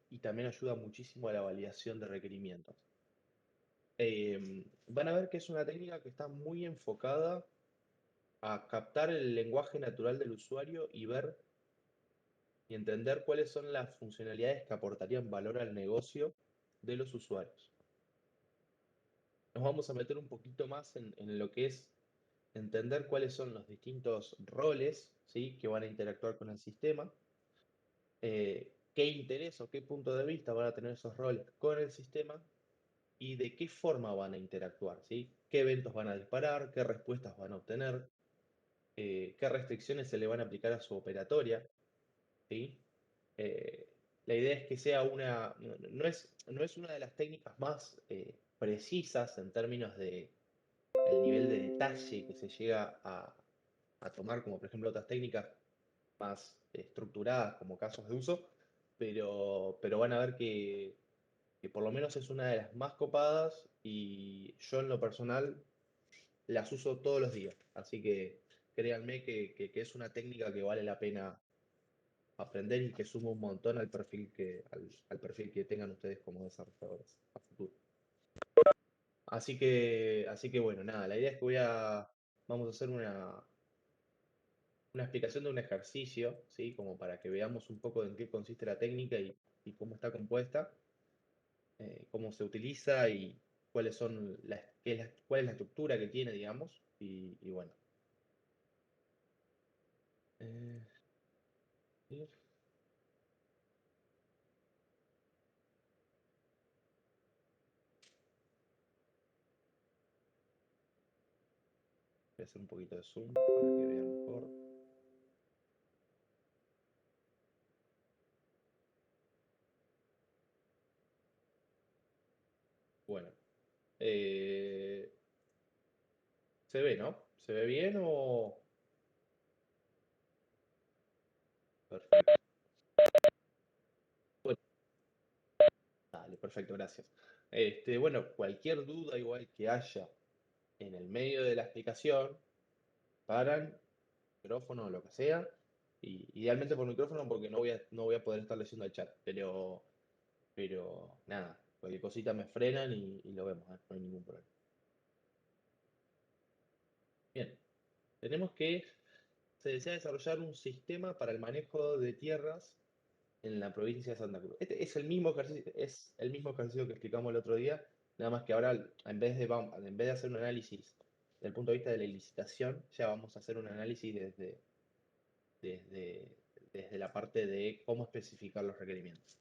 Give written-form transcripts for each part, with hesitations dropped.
y también ayuda muchísimo a la validación de requerimientos. Van a ver que es una técnica que está muy enfocada a captar el lenguaje natural del usuario y ver y entender cuáles son las funcionalidades que aportarían valor al negocio de los usuarios. Nos vamos a meter un poquito más en lo que es entender cuáles son los distintos roles, ¿sí?, que van a interactuar con el sistema, qué interés o qué punto de vista van a tener esos roles con el sistema y de qué forma van a interactuar, ¿sí? Qué eventos van a disparar, qué respuestas van a obtener, qué restricciones se le van a aplicar a su operatoria, ¿sí? La idea es que sea no es una de las técnicas más precisas en términos de el nivel de detalle que se llega a tomar, como por ejemplo otras técnicas más estructuradas como casos de uso, pero van a ver que por lo menos es una de las más copadas y yo en lo personal las uso todos los días. Así que créanme que es una técnica que vale la pena aprender y que suma un montón al perfil que tengan ustedes como desarrolladores a futuro. Así que bueno, nada, la idea es que vamos a hacer una explicación de un ejercicio, ¿sí? Como para que veamos un poco en qué consiste la técnica y cómo está compuesta, cómo se utiliza y cuál es la estructura que tiene, digamos. Y bueno. Eh, voy a hacer un poquito de zoom para que vean mejor. Bueno. ¿Se ve, no? ¿Se ve bien o...? Perfecto. Bueno, dale, perfecto, gracias. Bueno, cualquier duda igual que haya en el medio de la explicación, paran, micrófono o lo que sea, y idealmente por micrófono porque no voy a poder estar leyendo el chat, pero nada, cualquier cosita me frenan y lo vemos, no hay ningún problema. Bien, tenemos que se desea desarrollar un sistema para el manejo de tierras en la provincia de Santa Cruz. Este es el mismo ejercicio que explicamos el otro día, nada más que ahora en vez de hacer un análisis desde el punto de vista de la licitación, ya vamos a hacer un análisis desde, desde la parte de cómo especificar los requerimientos.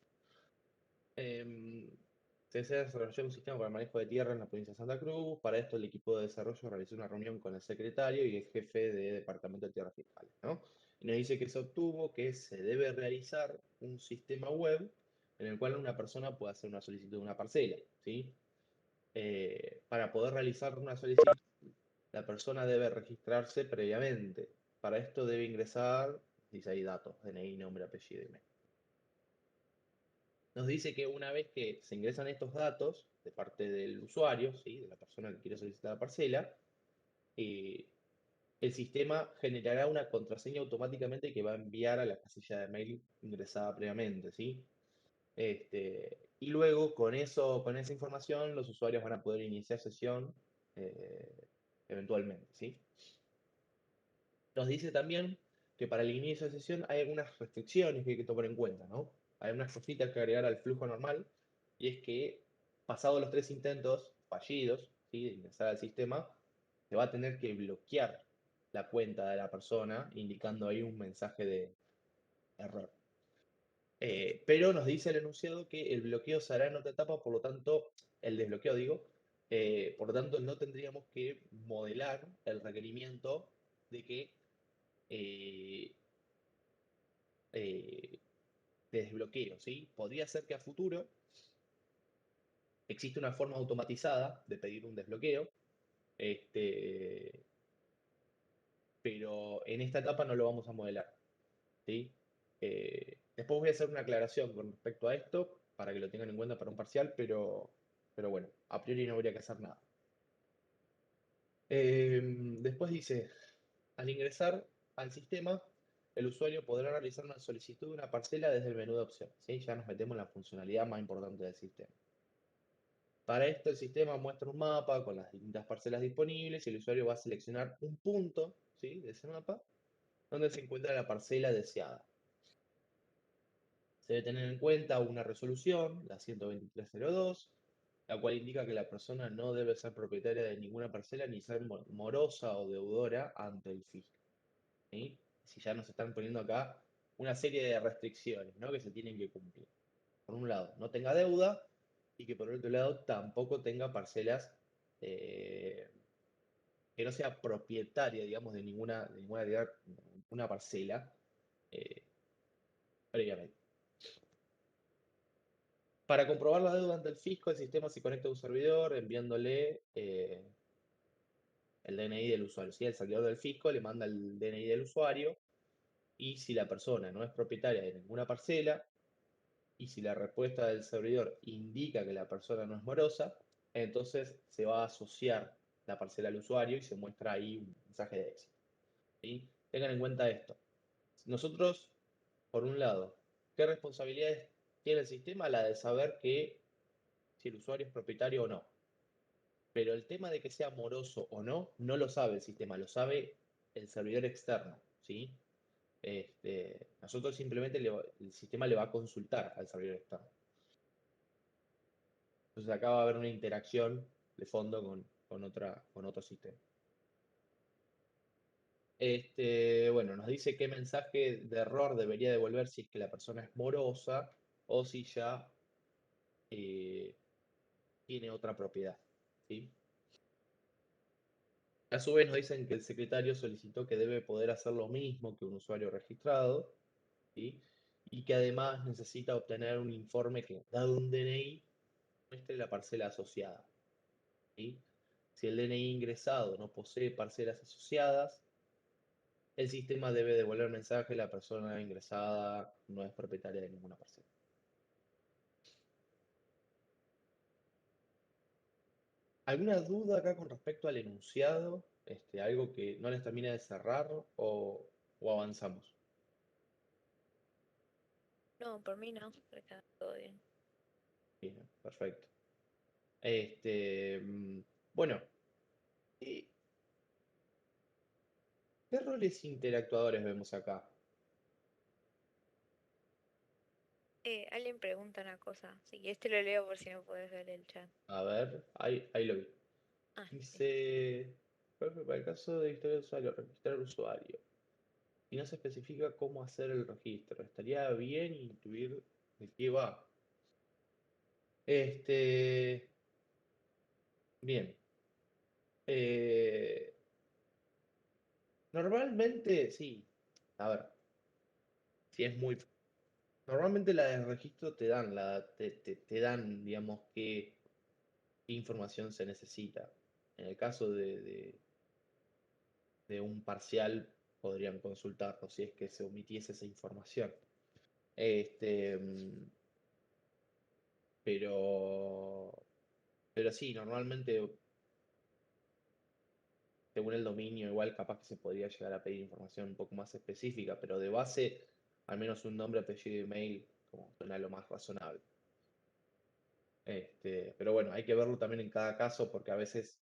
Se desea desarrollar un sistema para el manejo de tierra en la provincia de Santa Cruz. Para esto, el equipo de desarrollo realizó una reunión con el secretario y el jefe de Departamento de Tierras Fiscales, ¿no? Y nos dice que se obtuvo que se debe realizar un sistema web en el cual una persona pueda hacer una solicitud de una parcela, ¿sí? Para poder realizar una solicitud, la persona debe registrarse previamente. Para esto debe ingresar, dice ahí datos, DNI, nombre, apellido, email. Nos dice que una vez que se ingresan estos datos de parte del usuario, ¿sí?, de la persona que quiere solicitar la parcela, eh, el sistema generará una contraseña automáticamente que va a enviar a la casilla de mail ingresada previamente, ¿sí? Y luego con esa información los usuarios van a poder iniciar sesión eh, eventualmente, ¿sí? Nos dice también que para el inicio de sesión hay algunas restricciones que hay que tomar en cuenta, ¿no? Hay unas cositas que agregar al flujo normal, y es que pasados los 3 intentos fallidos, ¿sí?, de ingresar al sistema, se va a tener que bloquear la cuenta de la persona, indicando ahí un mensaje de error. Pero nos dice el enunciado que el bloqueo se hará en otra etapa, por lo tanto, el desbloqueo digo, por lo tanto no tendríamos que modelar el requerimiento de que eh, eh, de desbloqueo, ¿sí? Podría ser que a futuro existe una forma automatizada de pedir un desbloqueo, este, pero en esta etapa no lo vamos a modelar, ¿sí? Después voy a hacer una aclaración con respecto a esto para que lo tengan en cuenta para un parcial, pero bueno, a priori no habría que hacer nada. Después dice, al ingresar al sistema, el usuario podrá realizar una solicitud de una parcela desde el menú de opciones. ¿Sí? Ya nos metemos en la funcionalidad más importante del sistema. Para esto el sistema muestra un mapa con las distintas parcelas disponibles y el usuario va a seleccionar un punto, ¿sí?, de ese mapa donde se encuentra la parcela deseada. Se debe tener en cuenta una resolución, la 123.02, la cual indica que la persona no debe ser propietaria de ninguna parcela ni ser morosa o deudora ante el fisco. ¿Sí? Si ya nos están poniendo acá una serie de restricciones, ¿no?, que se tienen que cumplir. Por un lado, no tenga deuda y que por otro lado tampoco tenga parcelas, que no sea propietaria, digamos, de ninguna parcela eh, previamente. Para comprobar la deuda ante el fisco, el sistema se conecta a un servidor enviándole el DNI del usuario. ¿Sí? El servidor del fisco le manda el DNI del usuario y si la persona no es propietaria de ninguna parcela y si la respuesta del servidor indica que la persona no es morosa, entonces se va a asociar la parcela al usuario y se muestra ahí un mensaje de éxito. ¿Sí? Tengan en cuenta esto. Nosotros, por un lado, ¿qué responsabilidades tiene el sistema? La de saber que si el usuario es propietario o no. Pero el tema de que sea moroso o no, no lo sabe el sistema, lo sabe el servidor externo, ¿sí? Nosotros simplemente el sistema le va a consultar al servidor externo. Entonces acá va a haber una interacción de fondo con otro sistema. Bueno, nos dice qué mensaje de error debería devolver si es que la persona es morosa o si ya eh, tiene otra propiedad, ¿sí? A su vez nos dicen que el secretario solicitó que debe poder hacer lo mismo que un usuario registrado, ¿sí? Y que además necesita obtener un informe que, dado un DNI, muestre la parcela asociada, ¿sí? Si el DNI ingresado no posee parcelas asociadas, el sistema debe devolver mensaje: la persona ingresada no es propietaria de ninguna parcela. ¿Alguna duda acá con respecto al enunciado? ¿Algo que no les termine de cerrar o avanzamos? No, por mí no, está todo bien. Bien, perfecto. Bueno, eh, ¿qué roles interactuadores vemos acá? Alguien pregunta una cosa. Si quieres te lo leo por si no puedes ver el chat. A ver, ahí lo vi. Ah, listo. Dice, para el caso de historia de usuario, registrar usuario. Y no se especifica cómo hacer el registro. Estaría bien incluir de qué va. Este, bien. Eh, Normalmente, sí. A ver, si es muy. Normalmente la de registro te dan, digamos, qué información se necesita. En el caso de un parcial, podrían consultarlo si es que se omitiese esa información. Este, mm, pero, pero sí, normalmente, según el dominio, igual capaz que se podría llegar a pedir información un poco más específica, pero de base, al menos un nombre, apellido y email, como suena lo más razonable. Pero bueno, hay que verlo también en cada caso porque a veces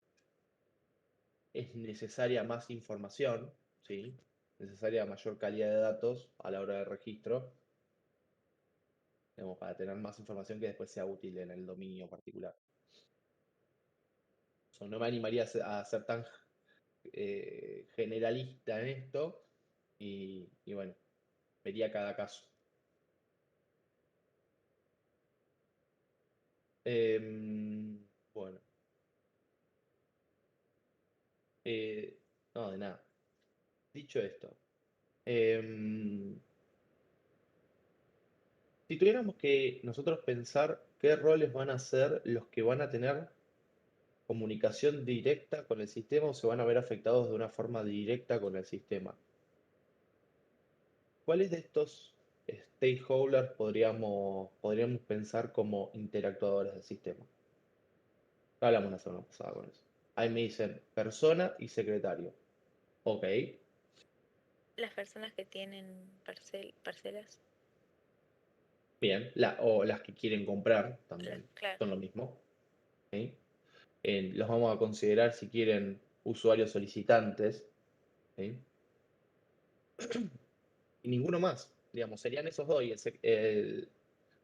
es necesaria más información, ¿sí? Necesaria mayor calidad de datos a la hora del registro, digamos, para tener más información que después sea útil en el dominio particular. O sea, no me animaría a ser tan generalista en esto y bueno, vería cada caso. Bueno, eh, no, de nada. Dicho esto, em, si tuviéramos que nosotros pensar qué roles van a ser los que van a tener comunicación directa con el sistema o se van a ver afectados de una forma directa con el sistema, ¿cuáles de estos stakeholders podríamos pensar como interactuadores del sistema? Hablamos la semana pasada con eso. Ahí me dicen persona y secretario. Ok. las personas que tienen parcelas. Bien, o las que quieren comprar también Claro. son lo mismo. ¿Sí? Los vamos a considerar si quieren usuarios solicitantes. ¿Sí? Y ninguno más, digamos, serían esos dos. Y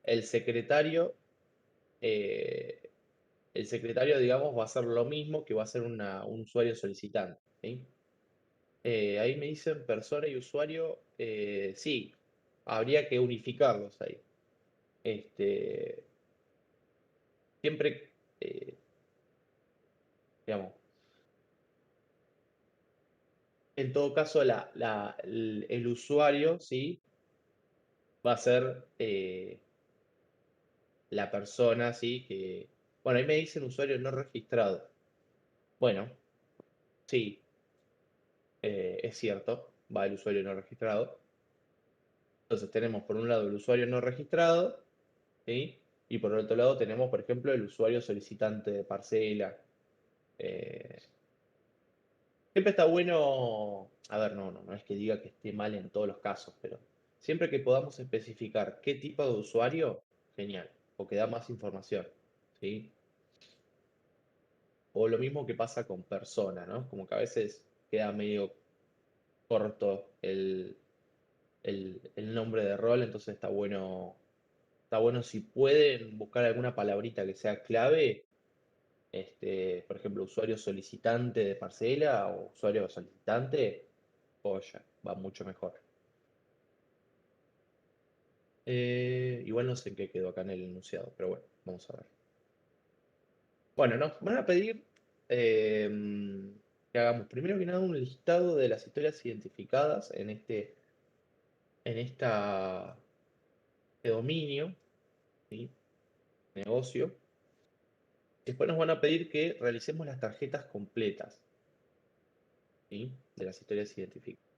el secretario, eh, el secretario, digamos, va a ser lo mismo que va a ser un usuario solicitante. ¿Sí? Ahí me dicen persona y usuario, sí, habría que unificarlos ahí. Este, siempre, digamos, en todo caso, el usuario, ¿sí? Va a ser la persona, ¿sí? Bueno, ahí me dicen usuario no registrado. Bueno, sí, es cierto, va el usuario no registrado. Entonces tenemos por un lado el usuario no registrado, ¿sí? Y por otro lado tenemos, por ejemplo, el usuario solicitante de parcela. Eh, Siempre está bueno, a ver, no es que diga que esté mal en todos los casos, pero siempre que podamos especificar qué tipo de usuario, genial, porque da más información, ¿sí? O lo mismo que pasa con persona, ¿no? Como que a veces queda medio corto el nombre de rol, entonces está bueno si pueden buscar alguna palabrita que sea clave, por ejemplo, usuario solicitante de parcela o usuario solicitante, joya, va mucho mejor. Igual no sé en qué quedó acá en el enunciado, pero bueno, vamos a ver. Bueno, nos van a pedir que hagamos primero que nada un listado de las historias identificadas en este dominio, ¿sí? Negocio. Después nos van a pedir que realicemos las tarjetas completas, ¿sí? De las historias identificadas.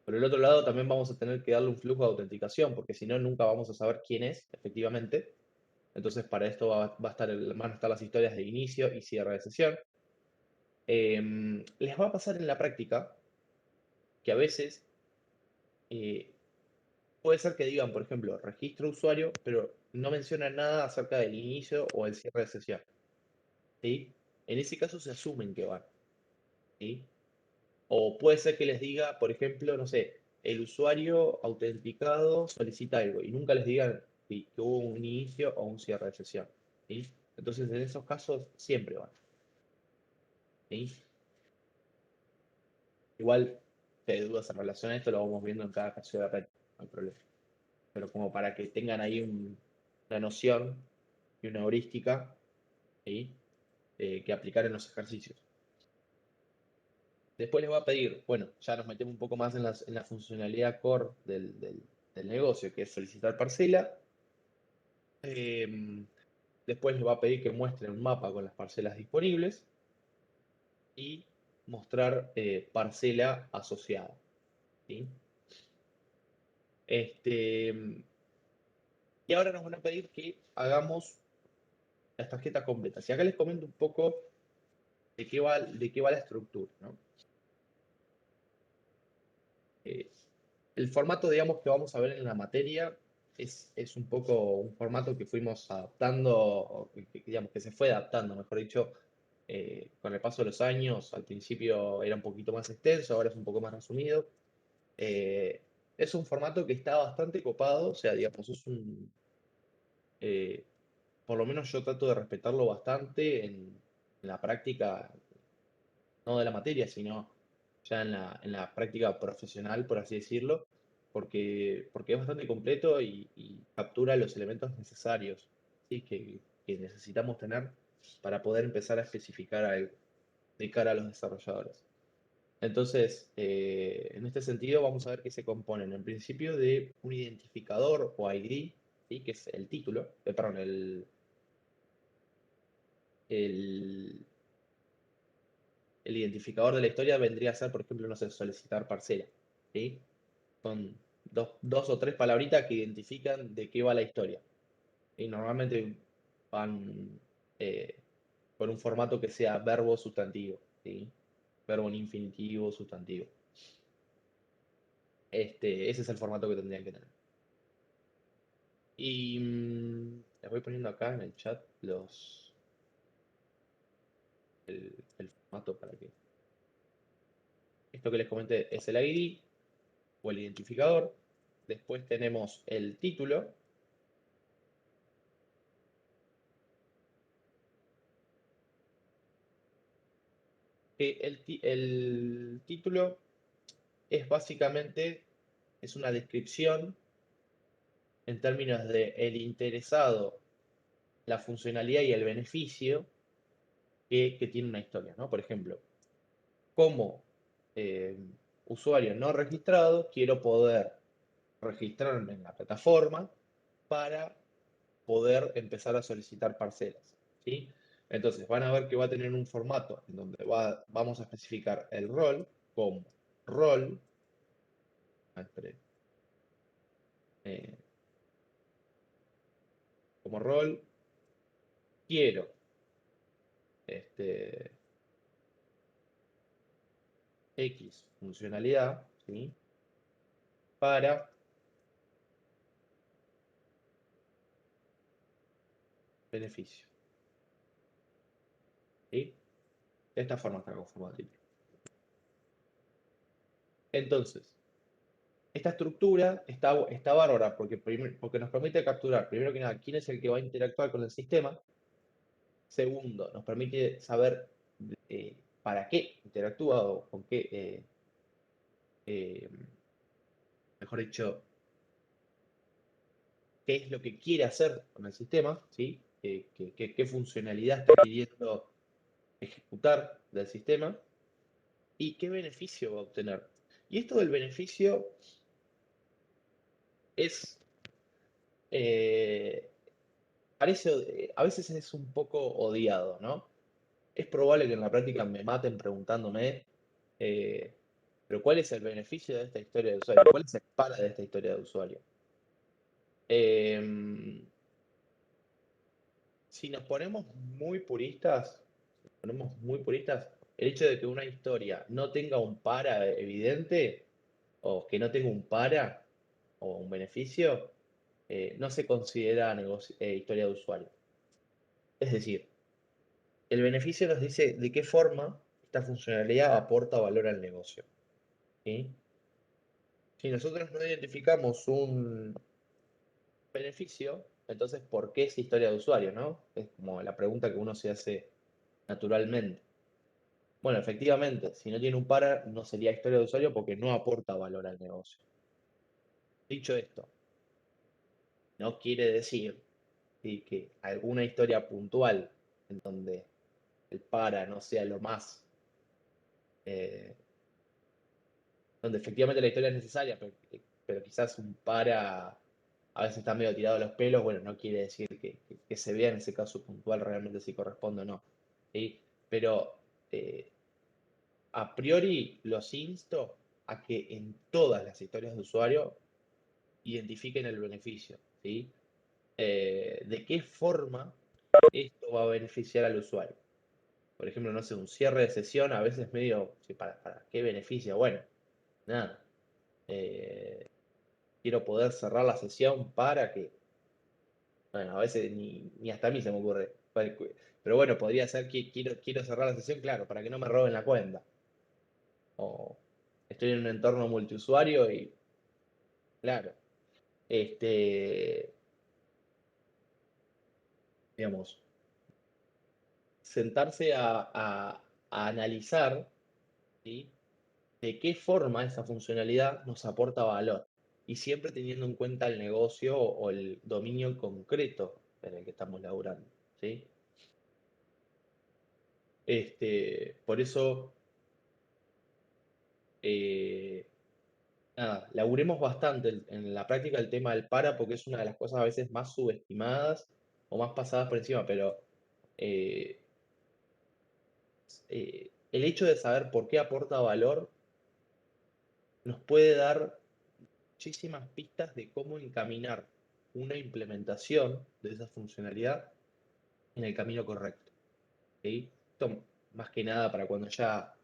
Por el otro lado, también vamos a tener que darle un flujo de autenticación, porque si no, nunca vamos a saber quién es, efectivamente. Entonces, para esto van a estar las historias de inicio y cierre de sesión. Les va a pasar en la práctica que a veces eh, puede ser que digan, por ejemplo, registro usuario, pero no mencionan nada acerca del inicio o el cierre de sesión. ¿Sí? En ese caso se asumen que van. ¿Sí? O puede ser que les diga, por ejemplo, no sé, el usuario autenticado solicita algo y nunca les digan que hubo un inicio o un cierre de sesión. ¿Sí? Entonces, en esos casos siempre van. ¿Sí? Igual, si hay dudas en relación a esto, lo vamos viendo en cada caso de red, no hay problema. Pero como para que tengan ahí una noción y una heurística, ¿sí? Que aplicar en los ejercicios. Después les va a pedir, bueno, ya nos metemos un poco más en la funcionalidad core del negocio, que es solicitar parcela. Eh, Después les va a pedir que muestren un mapa con las parcelas disponibles y mostrar parcela asociada. ¿Sí? Este, y ahora nos van a pedir que hagamos las tarjetas completas. Y acá les comento un poco de qué va la estructura, ¿no? Eh, el formato, digamos, que vamos a ver en la materia es un poco un formato que fuimos adaptando, o digamos, que se fue adaptando, mejor dicho, con el paso de los años. Al principio era un poquito más extenso, ahora es un poco más resumido. Eh, es un formato que está bastante copado, o sea, digamos, eh, por lo menos yo trato de respetarlo bastante en la práctica, no de la materia, sino ya en la práctica profesional, por así decirlo, porque es bastante completo y captura los elementos necesarios, ¿sí? que necesitamos tener para poder empezar a especificar algo de cara a los desarrolladores. Entonces, en este sentido, vamos a ver que se componen en principio de un identificador o ID, ¿sí? Que es el título, perdón, el, el identificador de la historia vendría a ser, por ejemplo, no sé, solicitar parcela, ¿sí? Son dos o tres palabritas que identifican de qué va la historia. Y normalmente van eh, por un formato que sea verbo sustantivo, ¿sí? Verbo en infinitivo, sustantivo. Ese es el formato que tendrían que tener. Y les voy poniendo acá en el chat el formato para que. Esto que les comenté es el ID o el identificador. Después tenemos el título, que el título es básicamente es una descripción en términos de el interesado, la funcionalidad y el beneficio que tiene una historia, ¿no? Por ejemplo, como eh, usuario no registrado, quiero poder registrarme en la plataforma para poder empezar a solicitar parcelas, ¿sí? Entonces van a ver que va a tener un formato en donde vamos a especificar el rol como rol, eh, como rol, quiero este, X funcionalidad, ¿sí? Para beneficio, ¿sí? De esta forma está conformado el título. Entonces, esta estructura está bárbara porque nos permite capturar, primero que nada, quién es el que va a interactuar con el sistema. Segundo, nos permite saber para qué interactúa o con qué, eh, mejor dicho, qué es lo que quiere hacer con el sistema, ¿sí? Qué funcionalidad está pidiendo ejecutar del sistema y qué beneficio va a obtener. Y esto del beneficio es, eh, a veces es un poco odiado, ¿no? Es probable que en la práctica me maten preguntándome, eh, pero ¿cuál es el beneficio de esta historia de usuario? ¿Cuál es el para de esta historia de usuario? Em, si nos ponemos muy puristas, el hecho de que una historia no tenga un para evidente, o que no tenga un para, o un beneficio, no se considera historia de usuario. Es decir, el beneficio nos dice de qué forma esta funcionalidad aporta valor al negocio, ¿sí? Si nosotros no identificamos un beneficio, entonces ¿por qué es historia de usuario, no? Es como la pregunta que uno se hace naturalmente. Bueno, efectivamente, si no tiene un para, no sería historia de usuario porque no aporta valor al negocio. Dicho esto, no quiere decir, ¿sí?, que alguna historia puntual en donde el para no sea lo más, eh, donde efectivamente la historia es necesaria, pero quizás un para a veces está medio tirado a los pelos, bueno, no quiere decir que se vea en ese caso puntual realmente si corresponde o no, ¿sí? Pero eh, a priori los insto a que en todas las historias de usuario identifiquen el beneficio, ¿sí? ¿De qué forma esto va a beneficiar al usuario? Por ejemplo, no sé, un cierre de sesión a veces medio, sí, ¿para qué beneficia? Bueno, nada. eh, Quiero poder cerrar la sesión para que, bueno, a veces ni hasta a mí se me ocurre. Pero bueno, podría ser que quiero cerrar la sesión, claro, para que no me roben la cuenta. O estoy en un entorno multiusuario y, claro, este, digamos, sentarse a analizar, ¿sí?, de qué forma esa funcionalidad nos aporta valor. Y siempre teniendo en cuenta el negocio o el dominio concreto en el que estamos laburando, ¿sí? Por eso eh, nada, laburemos bastante en la práctica el tema del para porque es una de las cosas a veces más subestimadas o más pasadas por encima, pero eh, el hecho de saber por qué aporta valor nos puede dar muchísimas pistas de cómo encaminar una implementación de esa funcionalidad en el camino correcto. ¿Ok? Esto más que nada para cuando ya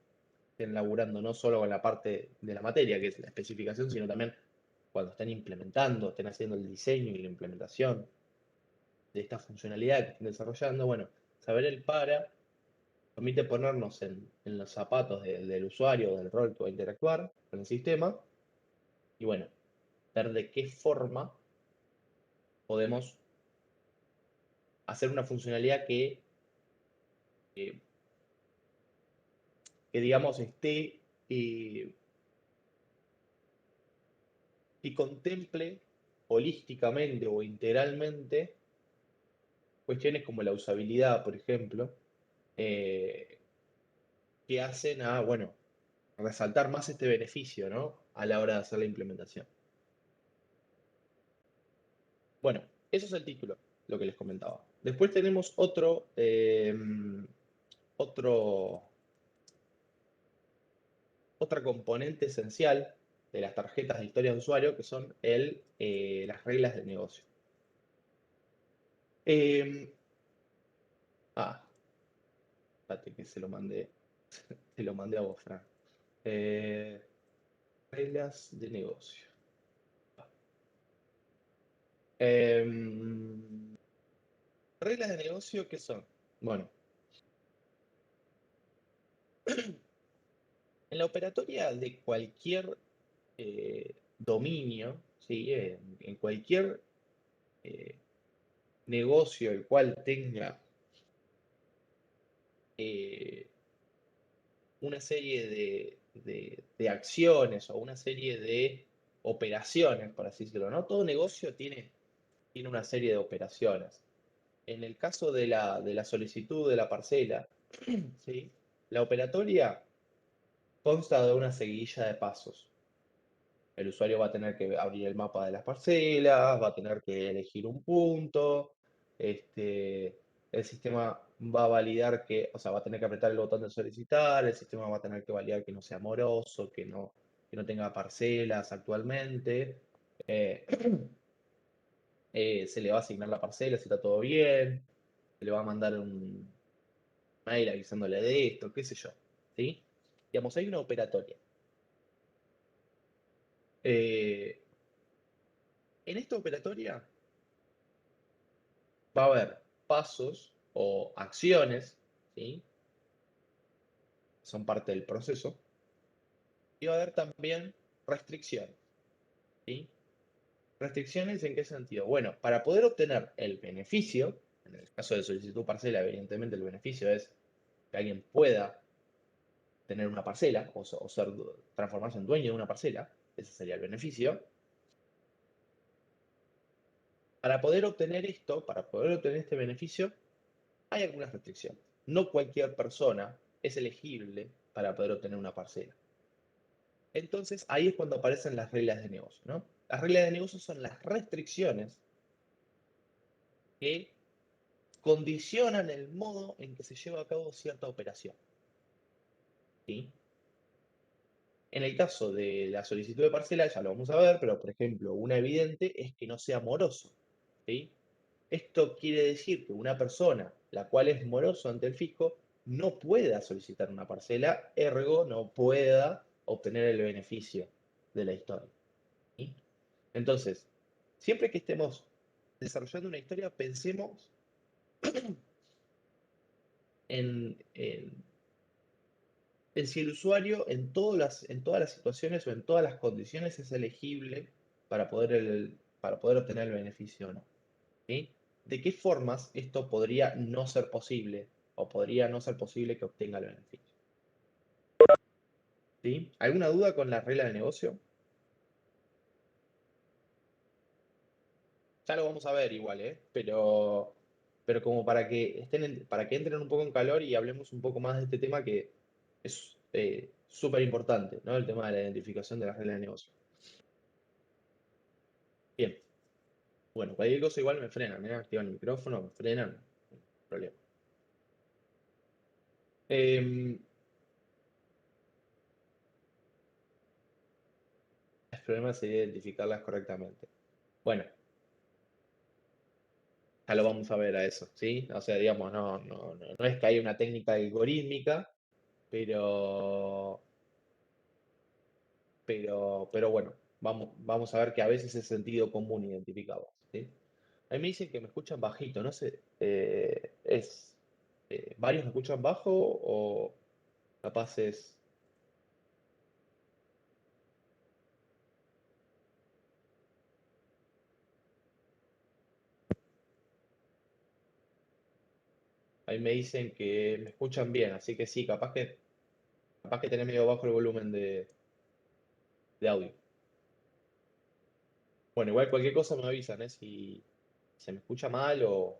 estén laburando no solo con la parte de la materia, que es la especificación, sino también cuando estén implementando, estén haciendo el diseño y la implementación de esta funcionalidad que estén desarrollando. Bueno, saber el para permite ponernos en los zapatos del usuario, del rol que va a interactuar con el sistema, y bueno, ver de qué forma podemos hacer una funcionalidad que, que digamos esté y contemple holísticamente o integralmente cuestiones como la usabilidad, por ejemplo, eh, que hacen a, bueno, resaltar más este beneficio, ¿no? A la hora de hacer la implementación. Bueno, eso es el título, lo que les comentaba. Después tenemos otro, otra componente esencial de las tarjetas de historia de usuario, que son las reglas de negocio. Eh, ah, espérate que se lo mandé a vos, Fran. Eh, reglas de negocio. Reglas de negocio, ¿qué son? Bueno, en la operatoria de cualquier dominio, ¿sí? En cualquier eh, negocio el cual tenga eh, una serie de acciones o una serie de operaciones, por así decirlo, ¿no? Todo negocio tiene una serie de operaciones. En el caso de la solicitud de la parcela, ¿sí? La operatoria consta de una seguidilla de pasos. El usuario va a tener que abrir el mapa de las parcelas, va a tener que elegir un punto, el sistema va a validar o sea, va a tener que apretar el botón de solicitar, el sistema va a tener que validar que no sea moroso, que no tenga parcelas actualmente, eh, se le va a asignar la parcela si está todo bien, se le va a mandar un mail avisándole de esto, qué sé yo, ¿sí? Digamos, hay una operatoria. Eh, en esta operatoria va a haber pasos o acciones, ¿sí? Son parte del proceso, y va a haber también restricciones, ¿sí? ¿Restricciones en qué sentido? Bueno, para poder obtener el beneficio, en el caso de solicitud parcela, evidentemente el beneficio es que alguien pueda tener una parcela o transformarse en dueño de una parcela, ese sería el beneficio. Para poder obtener esto, para poder obtener este beneficio, hay algunas restricciones. No cualquier persona es elegible para poder obtener una parcela. Entonces ahí es cuando aparecen las reglas de negocio, ¿no? Las reglas de negocio son las restricciones que condicionan el modo en que se lleva a cabo cierta operación, ¿sí? En el caso de la solicitud de parcela, ya lo vamos a ver, pero por ejemplo, una evidente es que no sea moroso, ¿sí? Esto quiere decir que una persona, la cual es moroso ante el fisco, no pueda solicitar una parcela, ergo no pueda obtener el beneficio de la historia, ¿sí? Entonces, siempre que estemos desarrollando una historia, pensemos en si el usuario en todas las situaciones o en todas las condiciones es elegible para poder obtener el beneficio o no. ¿Sí? ¿De qué formas esto podría no ser posible o podría no ser posible que obtenga el beneficio? ¿Sí? ¿Alguna duda con la regla de negocio? Ya lo vamos a ver igual, ¿eh? Pero como para que entren un poco en calor y hablemos un poco más de este tema que es súper importante, ¿no? El tema de la identificación de las reglas de negocio. Bien, bueno, cualquier cosa igual me frenan, ¿eh? Activan el micrófono, me frenan, no hay problema. Em, el problema sería identificarlas correctamente. Bueno, ya lo vamos a ver a eso, ¿sí? O sea, digamos, no es que haya una técnica algorítmica, pero, pero bueno, vamos a ver que a veces es sentido común identificarlas, ¿sí? A mí me dicen que me escuchan bajito, no sé, ¿varios me escuchan bajo o capaz es... Ahí me dicen que me escuchan bien, así que sí, capaz que tenés medio bajo el volumen de audio. Bueno, igual cualquier cosa me avisan, ¿eh? Si se me escucha mal o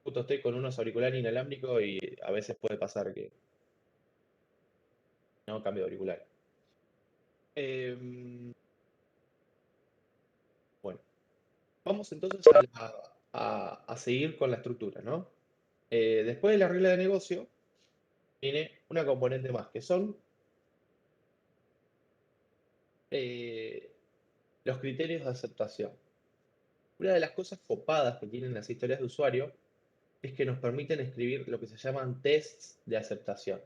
justo estoy con unos auriculares inalámbricos y a veces puede pasar que no cambio de auricular. Bueno, vamos entonces a seguir con la estructura, ¿no? Después de la regla de negocio viene una componente más, que son eh, los criterios de aceptación. Una de las cosas copadas que tienen las historias de usuario es que nos permiten escribir lo que se llaman tests de aceptación.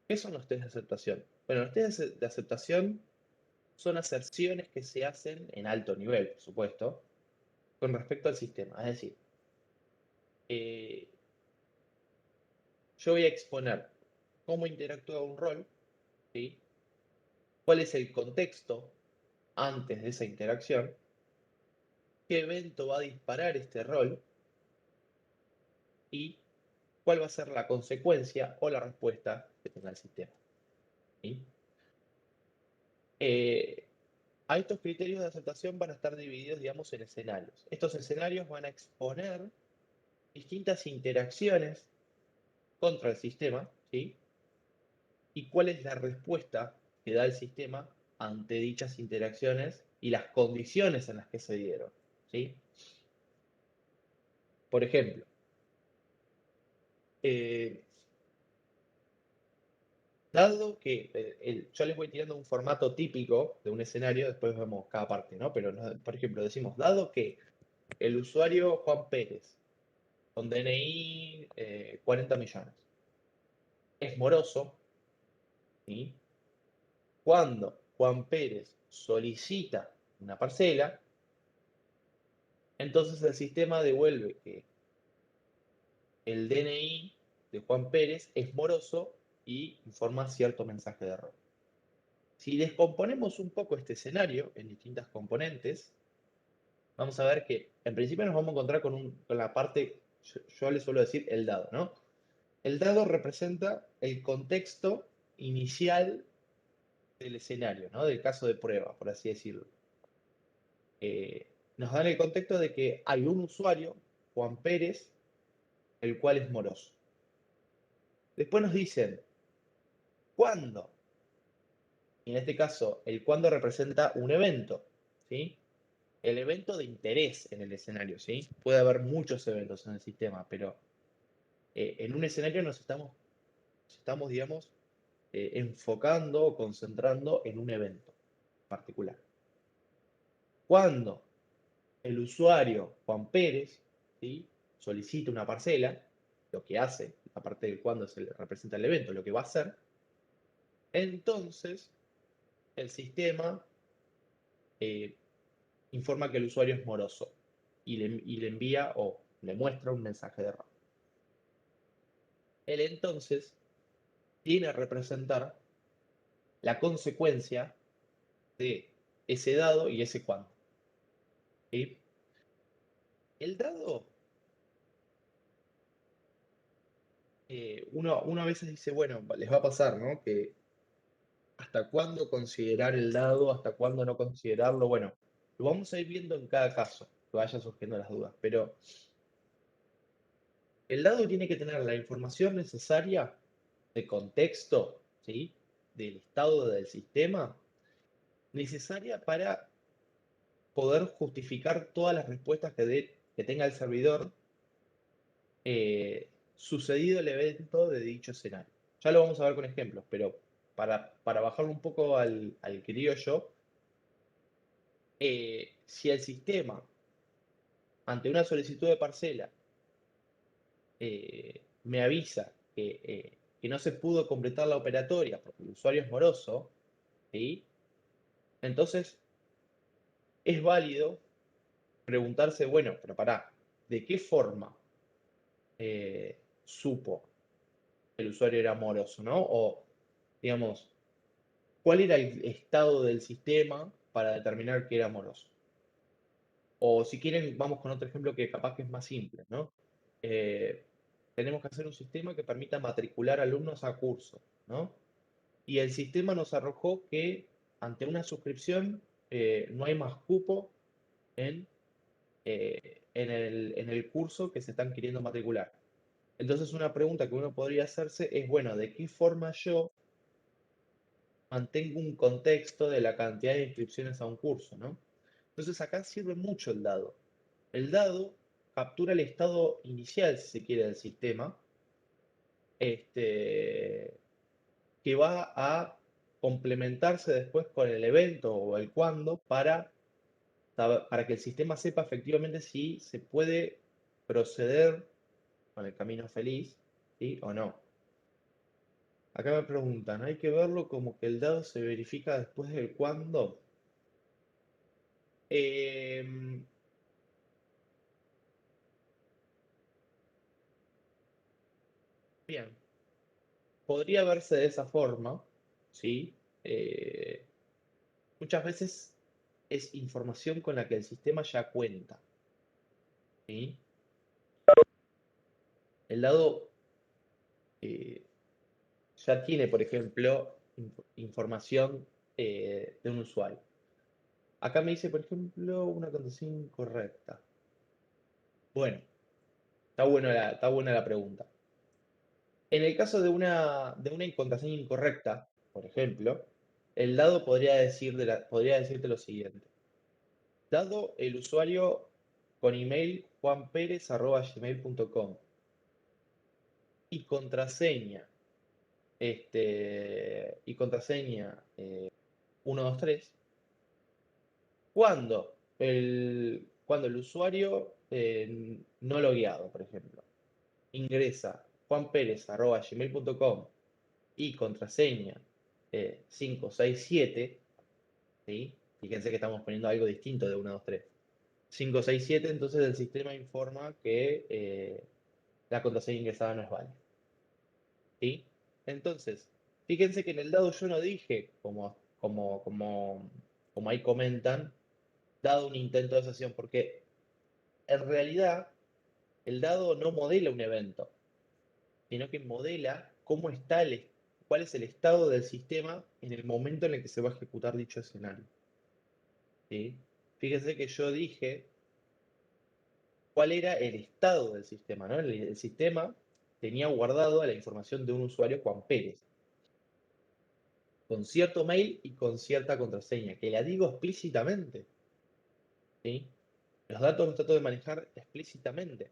¿Qué son los tests de aceptación? Bueno, los tests de aceptación son aserciones que se hacen en alto nivel, por supuesto, con respecto al sistema. Es decir, eh, yo voy a exponer cómo interactúa un rol, ¿sí? Cuál es el contexto antes de esa interacción, qué evento va a disparar este rol y cuál va a ser la consecuencia o la respuesta que tenga el sistema. ¿Sí? Eh, a estos criterios de aceptación van a estar divididos, digamos, en escenarios. Estos escenarios van a exponer distintas interacciones contra el sistema, ¿sí? Y cuál es la respuesta que da el sistema ante dichas interacciones y las condiciones en las que se dieron, ¿sí? Por ejemplo, eh, dado que yo les voy tirando un formato típico de un escenario, después vemos cada parte, ¿no? Pero, por ejemplo, decimos, dado que el usuario Juan Pérez, con DNI 40 millones, es moroso, ¿sí? Cuando Juan Pérez solicita una parcela, entonces el sistema devuelve que el DNI de Juan Pérez es moroso y informa cierto mensaje de error. Si descomponemos un poco este escenario en distintas componentes, vamos a ver que en principio nos vamos a encontrar con la parte, yo le suelo decir el dado, ¿no? El dado representa el contexto inicial del escenario, ¿no? Del caso de prueba, por así decirlo. Nos dan el contexto de que hay un usuario, Juan Pérez, el cual es moroso. Después nos dicen, ¿cuándo? Y en este caso, el cuándo representa un evento, ¿sí? El evento de interés en el escenario, ¿sí? Puede haber muchos eventos en el sistema, pero en un escenario estamos digamos, enfocando o concentrando en un evento particular. Cuando el usuario Juan Pérez, ¿sí? Solicita una parcela, lo que hace, la parte del cuándo se le representa el evento, lo que va a hacer, entonces el sistema eh, informa que el usuario es moroso y le envía o le muestra un mensaje de error. Él entonces tiene que representar la consecuencia de ese dado y ese cuándo. ¿Sí? El dado, uno a veces dice, bueno, les va a pasar, ¿no? Que hasta cuándo considerar el dado, hasta cuándo no considerarlo. Bueno, lo vamos a ir viendo en cada caso, que vayan surgiendo las dudas. Pero el dado tiene que tener la información necesaria de contexto, ¿sí? Del estado del sistema, necesaria para poder justificar todas las respuestas que tenga el servidor sucedido el evento de dicho escenario. Ya lo vamos a ver con ejemplos, pero para bajarlo un poco al criollo, si el sistema, ante una solicitud de parcela, me avisa que no se pudo completar la operatoria porque el usuario es moroso, ¿sí? Entonces es válido preguntarse, bueno, pero pará, ¿de qué forma supo que el usuario era moroso, ¿no? O, digamos, ¿cuál era el estado del sistema para determinar que era moroso? O si quieren, vamos con otro ejemplo que capaz que es más simple, ¿no? Eh, tenemos que hacer un sistema que permita matricular alumnos a cursos, ¿no? Y el sistema nos arrojó que ante una suscripción no hay más cupo en, en el curso que se están queriendo matricular. Entonces una pregunta que uno podría hacerse es, bueno, ¿de qué forma yo mantengo un contexto de la cantidad de inscripciones a un curso, ¿no? Entonces acá sirve mucho el dado. El dado captura el estado inicial, si se quiere, del sistema, este, que va a complementarse después con el evento o el cuándo para que el sistema sepa efectivamente si se puede proceder con el camino feliz, ¿sí? O no. Acá me preguntan, ¿hay que verlo como que el dado se verifica después del cuándo? Em, bien, podría verse de esa forma, ¿sí? Eh, muchas veces es información con la que el sistema ya cuenta, ¿sí? El dado eh, ya tiene, por ejemplo, información de un usuario. Acá me dice, por ejemplo, una contraseña incorrecta. Bueno, está buena la pregunta. En el caso de una contraseña incorrecta, por ejemplo, el dado podría decirte lo siguiente. Dado el usuario con email juanperez@gmail.com y contraseña, y contraseña 123, cuando el usuario no logueado, por ejemplo, ingresa juanperez@gmail.com y contraseña 567, ¿sí? Fíjense que estamos poniendo algo distinto de 123. 567, entonces el sistema informa que la contraseña ingresada no es válida, ¿sí? Entonces, fíjense que en el dado yo no dije, como ahí comentan, dado un intento de sesión, porque en realidad el dado no modela un evento, sino que modela cuál es el estado del sistema en el momento en el que se va a ejecutar dicho escenario, ¿sí? Fíjense que yo dije cuál era el estado del sistema, ¿no? El sistema tenía guardado la información de un usuario, Juan Pérez, con cierto mail y con cierta contraseña, que la digo explícitamente, ¿sí? Los datos los trato de manejar explícitamente.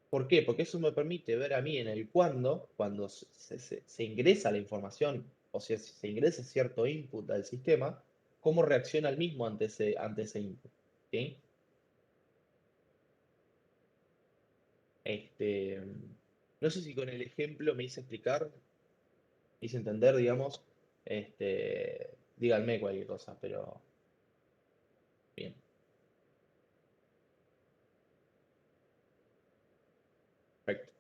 ¿Por qué? Porque eso me permite ver a mí en el cuando se ingresa la información, o sea, si se ingresa cierto input al sistema, cómo reacciona el mismo ante ese input, ¿sí? Este, no sé si con el ejemplo me hice explicar, hice entender, digamos, díganme cualquier cosa, pero bien, perfecto.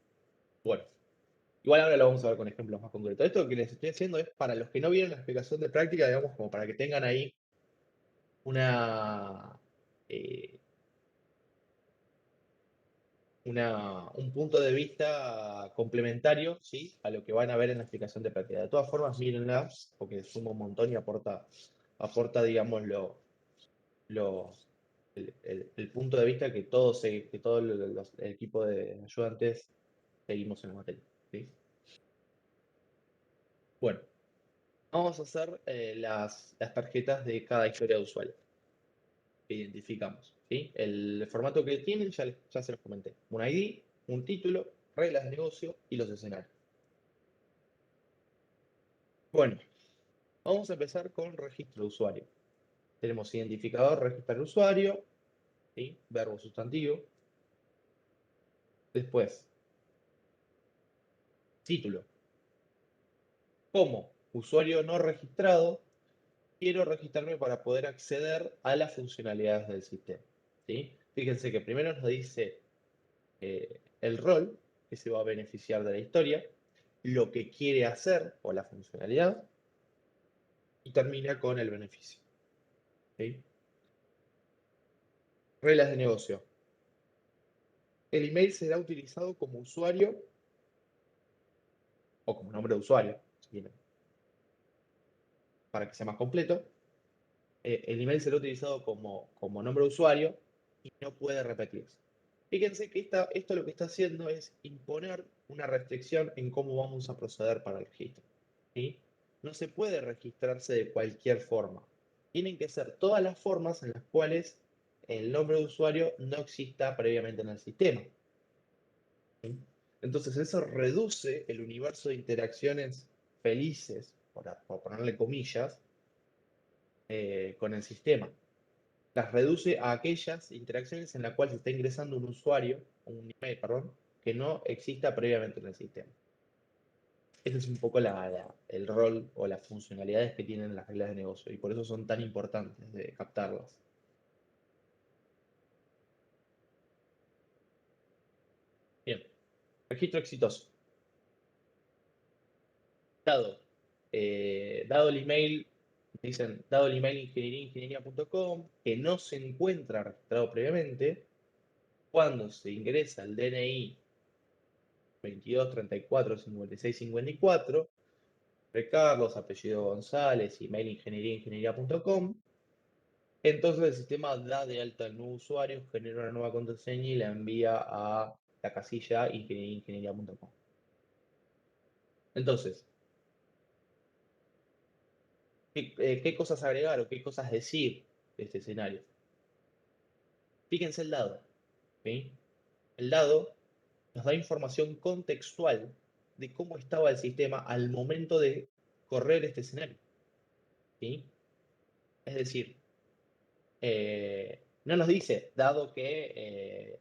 Bueno, igual ahora lo vamos a ver con ejemplos más concretos. Esto que les estoy haciendo es para los que no vieron la explicación de práctica, digamos, como para que tengan ahí una, eh, un punto de vista complementario, ¿sí? A lo que van a ver en la explicación de práctica. De todas formas, mírenla, porque suma un montón y digamos, lo, el punto de vista que todo el equipo de ayudantes seguimos en la materia, ¿sí? Bueno, vamos a hacer las tarjetas de cada historia de usuario que identificamos. ¿Sí? El formato que tienen ya se los comenté. Un ID, un título, reglas de negocio y los escenarios. Bueno, vamos a empezar con registro de usuario. Tenemos identificador, registrar usuario, ¿sí? Verbo sustantivo. Después, título. Como usuario no registrado, quiero registrarme para poder acceder a las funcionalidades del sistema. ¿Sí? Fíjense que primero nos dice el rol que se va a beneficiar de la historia, lo que quiere hacer o la funcionalidad, y termina con el beneficio. ¿Sí? Reglas de negocio. El email será utilizado como usuario o como nombre de usuario, si quieren, para que sea más completo. El email será utilizado como nombre de usuario y no puede repetirse. Fíjense que esto lo que está haciendo es imponer una restricción en cómo vamos a proceder para el registro. ¿Sí? No se puede registrarse de cualquier forma. Tienen que ser todas las formas en las cuales el nombre de usuario no exista previamente en el sistema. ¿Sí? Entonces eso reduce el universo de interacciones felices, por ponerle comillas, con el sistema. Las reduce a aquellas interacciones en las cuales se está ingresando un usuario, un email, perdón, que no exista previamente en el sistema. Ese es un poco el rol o las funcionalidades que tienen las reglas de negocio y por eso son tan importantes de captarlas. Bien, registro exitoso. Dado, dado el email, dicen, dado el email ingeniería.com, que no se encuentra registrado previamente, cuando se ingresa el DNI 22 34 56 54, de Carlos, apellido González, email ingeniería.com, entonces el sistema da de alta al nuevo usuario, genera una nueva contraseña y la envía a la casilla ingeniería.com. Entonces, ¿qué cosas agregar o qué cosas decir de este escenario? Fíjense el dado. ¿Sí? El dado nos da información contextual de cómo estaba el sistema al momento de correr este escenario. ¿Sí? Es decir, no nos dice, dado que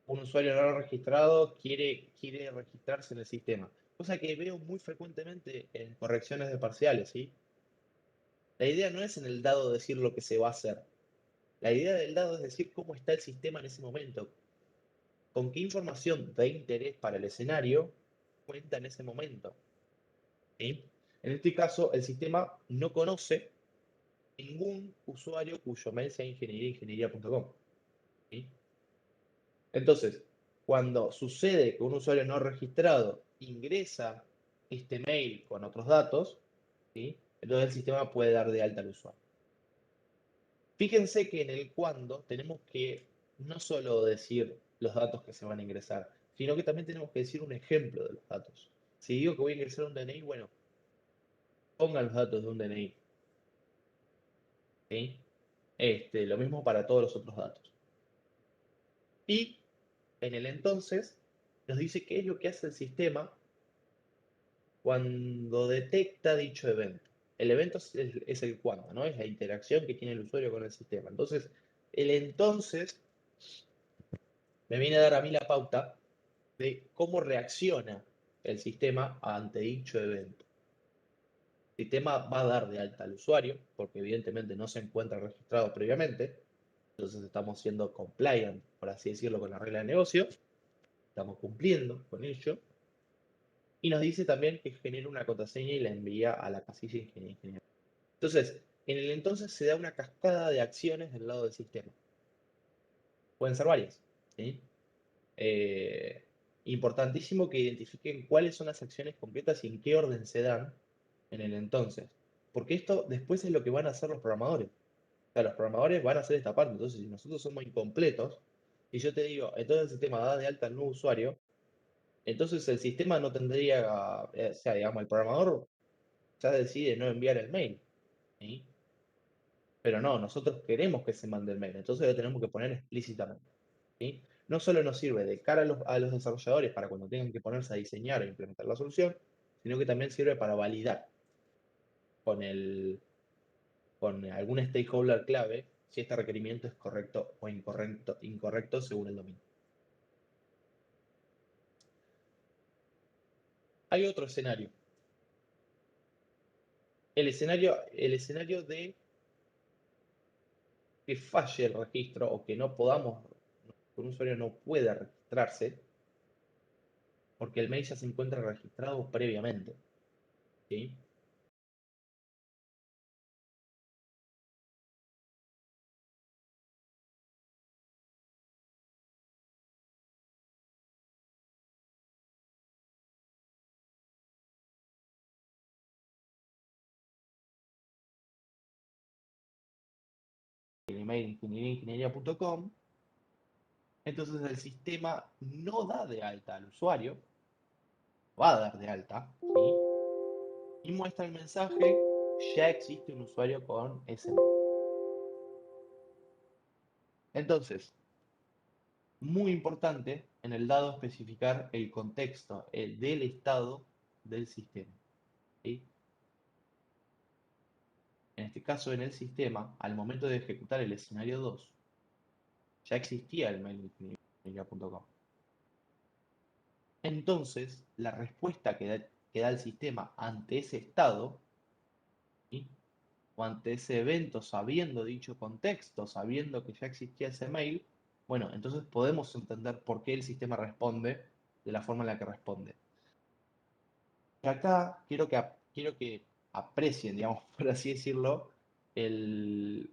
un usuario no registrado quiere registrarse en el sistema. Cosa que veo muy frecuentemente en correcciones de parciales, ¿sí? La idea no es en el dado decir lo que se va a hacer. La idea del dado es decir cómo está el sistema en ese momento. Con qué información de interés para el escenario cuenta en ese momento. ¿Sí? En este caso, el sistema no conoce ningún usuario cuyo mail sea ingeniería.com. ¿Sí? Entonces, cuando sucede que un usuario no registrado ingresa este mail con otros datos, ¿sí? Entonces el sistema puede dar de alta al usuario. Fíjense que en el cuando tenemos que no solo decir los datos que se van a ingresar, sino que también tenemos que decir un ejemplo de los datos. Si digo que voy a ingresar un DNI, bueno, pongan los datos de un DNI. ¿Sí? Lo mismo para todos los otros datos. Y en el entonces nos dice qué es lo que hace el sistema cuando detecta dicho evento. El evento es el cuándo, ¿no? Es la interacción que tiene el usuario con el sistema. Entonces, el entonces me viene a dar a mí la pauta de cómo reacciona el sistema ante dicho evento. El sistema va a dar de alta al usuario, porque evidentemente no se encuentra registrado previamente, entonces estamos siendo compliant, por así decirlo, con la regla de negocio, estamos cumpliendo con ello, y nos dice también que genera una contraseña y la envía a la casilla ingeniería. Entonces, en el entonces se da una cascada de acciones del lado del sistema. Pueden ser varias. ¿Sí? Eh, Importantísimo que identifiquen cuáles son las acciones concretas y en qué orden se dan en el entonces. Porque esto después es lo que van a hacer los programadores. O sea, los programadores van a hacer esta parte. Entonces, si nosotros somos incompletos, y yo te digo, entonces el sistema da de alta al nuevo usuario, Entonces el sistema no tendría, o sea, digamos, el programador ya decide no enviar el mail, ¿sí? Pero no, nosotros queremos que se mande el mail, entonces lo tenemos que poner explícitamente, ¿sí? No solo nos sirve de cara a los desarrolladores para cuando tengan que ponerse a diseñar e implementar la solución, sino que también sirve para validar con con algún stakeholder clave si este requerimiento es correcto o incorrecto según el dominio. Hay otro escenario. El escenario de que falle el registro o que no podamos, que un usuario no pueda registrarse porque el mail ya se encuentra registrado previamente, ¿sí? El email ingeniería.com, entonces el sistema no da de alta al usuario, va a dar de alta, ¿sí? Y muestra el mensaje, ya existe un usuario con ese mail. Entonces, muy importante en el dado especificar el contexto del estado del sistema, ¿sí? En este caso, en el sistema, al momento de ejecutar el escenario 2, ya existía el mail ingeniería.com. Entonces, la respuesta que da el sistema ante ese estado, ¿sí? O ante ese evento, sabiendo dicho contexto, sabiendo que ya existía ese mail, bueno, entonces podemos entender por qué el sistema responde de la forma en la que responde. Y acá quiero que aprecien, digamos, por así decirlo, el,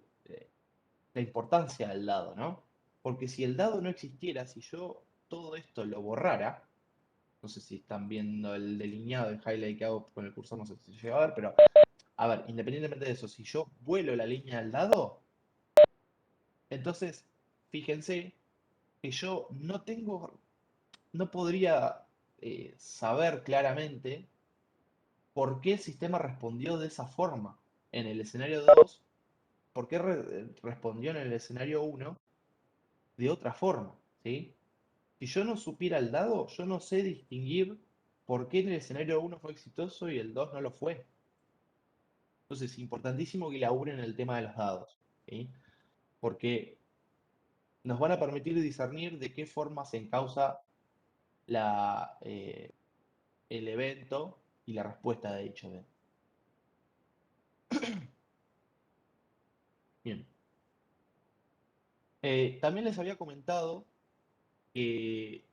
la importancia del dado, ¿no? Porque si el dado no existiera, si yo todo esto lo borrara, no sé si están viendo el delineado, el highlight que hago con el cursor, no sé si se llega a ver, pero a ver, independientemente de eso, si yo vuelo la línea del dado, entonces fíjense que yo no podría saber claramente por qué el sistema respondió de esa forma en el escenario 2, por qué respondió en el escenario 1 de otra forma, ¿sí? Si yo no supiera el dado, yo no sé distinguir por qué en el escenario 1 fue exitoso y el 2 no lo fue. Entonces, es importantísimo que laburen el tema de los dados, ¿sí? Porque nos van a permitir discernir de qué forma se encausa la, el evento y la respuesta de dicho evento. Bien. También les había comentado que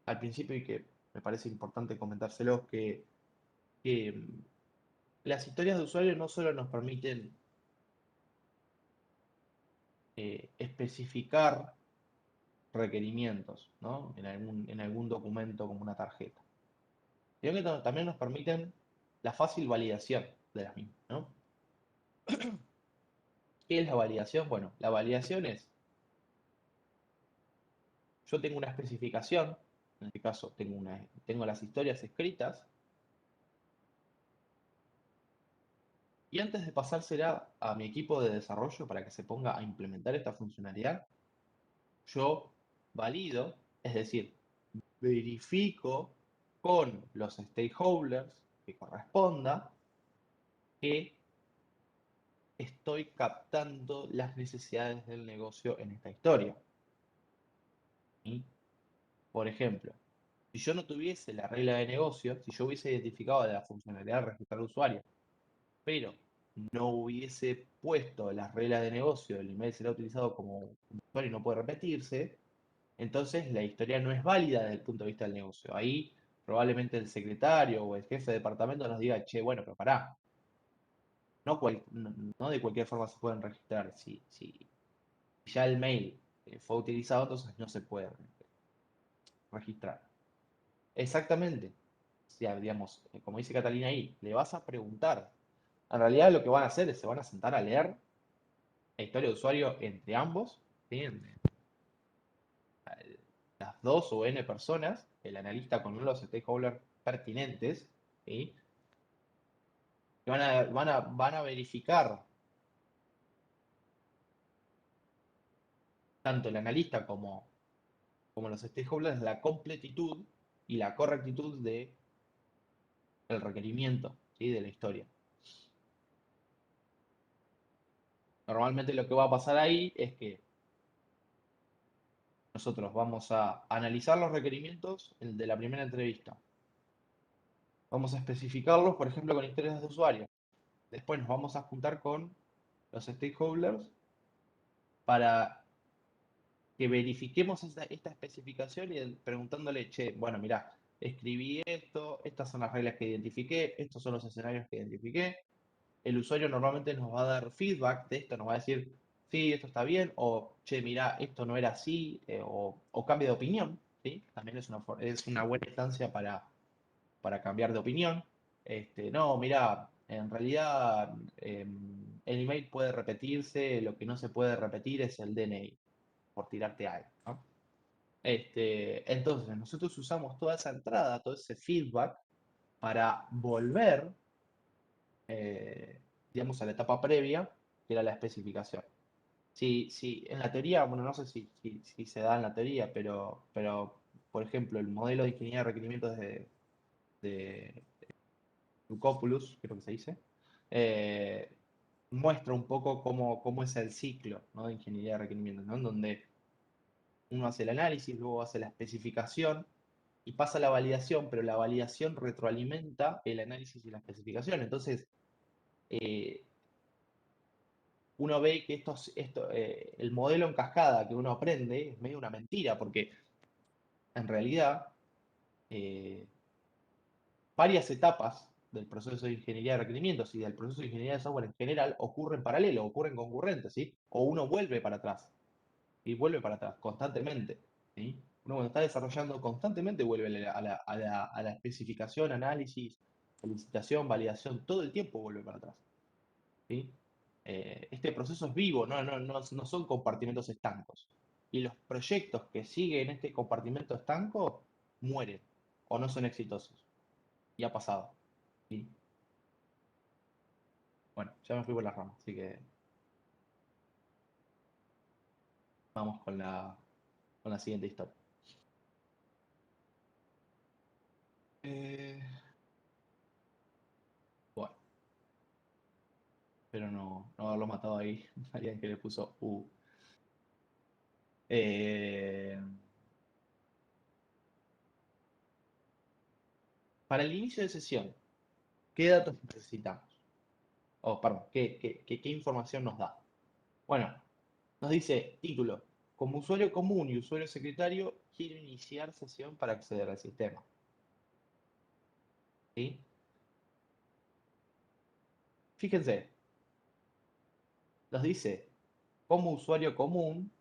al principio, y que me parece importante comentárselos, que las historias de usuario no solo nos permiten especificar requerimientos, ¿no? En algún documento como una tarjeta, sino que también nos permiten la fácil validación de las mismas, ¿no? ¿Qué es la validación? Bueno, la validación es, yo tengo una especificación, en este caso tengo las historias escritas, y antes de pasársela a mi equipo de desarrollo para que se ponga a implementar esta funcionalidad, yo valido, es decir, verifico con los stakeholders que corresponda que estoy captando las necesidades del negocio en esta historia. ¿Sí? Por ejemplo, si yo no tuviese la regla de negocio, si yo hubiese identificado la funcionalidad de registrar usuario, pero no hubiese puesto las reglas de negocio, el email será utilizado como un usuario y no puede repetirse, entonces la historia no es válida desde el punto de vista del negocio. Ahí probablemente el secretario o el jefe de departamento nos diga, che, bueno, pero pará, no de cualquier forma se pueden registrar. Si ya el mail fue utilizado, entonces no se puede registrar. Exactamente. O sea, digamos, como dice Catalina ahí, le vas a preguntar. En realidad lo que van a hacer es se van a sentar a leer la historia de usuario entre ambos, ¿sí? 2 o n personas, el analista con los stakeholders pertinentes, ¿sí? Que van a verificar tanto el analista como los stakeholders la completitud y la correctitud del requerimiento, ¿sí? De la historia. Normalmente lo que va a pasar ahí es que nosotros vamos a analizar los requerimientos de la primera entrevista. Vamos a especificarlos, por ejemplo, con historias de usuario. Después nos vamos a juntar con los stakeholders para que verifiquemos esta especificación y preguntándole, che, bueno, mira, escribí esto, estas son las reglas que identifiqué, estos son los escenarios que identifiqué. El usuario normalmente nos va a dar feedback de esto, nos va a decir, sí, esto está bien, o che, mira, esto no era así, o cambio de opinión, ¿sí? También es una buena instancia para cambiar de opinión. No, mira, en realidad el email puede repetirse, lo que no se puede repetir es el DNI, por tirarte algo, ¿no? Entonces, nosotros usamos toda esa entrada, todo ese feedback para volver, eh, digamos, a la etapa previa, que era la especificación. Si en la teoría, bueno, no sé si se da en la teoría, pero, por ejemplo, el modelo de ingeniería de requerimientos de Lucopoulos, creo que se dice, eh, muestra un poco cómo es el ciclo, ¿no? De ingeniería de requerimientos, ¿no? En donde uno hace el análisis, luego hace la especificación y pasa a la validación, pero la validación retroalimenta el análisis y la especificación. Entonces, eh, uno ve que el modelo en cascada que uno aprende es medio una mentira, porque en realidad eh, varias etapas del proceso de ingeniería de requerimientos y del proceso de ingeniería de software en general ocurren paralelo, ocurren concurrentes, ¿sí? O uno vuelve para atrás, y vuelve para atrás constantemente, ¿sí? Uno cuando está desarrollando constantemente vuelve a la especificación, análisis, solicitación, validación, todo el tiempo vuelve para atrás, ¿sí? Este proceso es vivo, no son compartimentos estancos. Y los proyectos que siguen este compartimento estanco mueren o no son exitosos. Y ha pasado. ¿Sí? Bueno, ya me fui por las ramas, así que vamos con la siguiente historia. Eh, bueno, pero no haberlo matado ahí. Alguien que le puso U. Eh, para el inicio de sesión, ¿qué datos necesitamos? Perdón, ¿qué información nos da? Bueno, nos dice título. Como usuario común y usuario secretario, quiero iniciar sesión para acceder al sistema. ¿Sí? Fíjense, nos dice, como usuario común,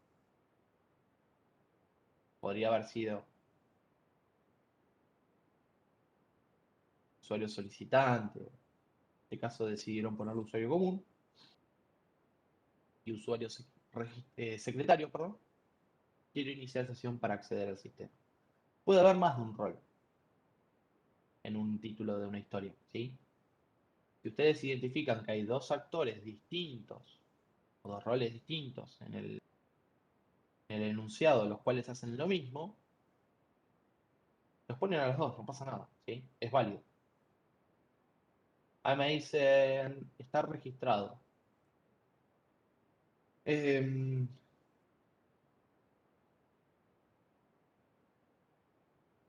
podría haber sido usuario solicitante. En este caso decidieron ponerle usuario común y usuario secretario, perdón. Quiero iniciar sesión para acceder al sistema. Puede haber más de un rol en un título de una historia, ¿sí? Si ustedes identifican que hay dos actores distintos o dos roles distintos en el enunciado, los cuales hacen lo mismo, los ponen a los dos, no pasa nada, ¿sí? Es válido. Ahí me dicen, está registrado. Em,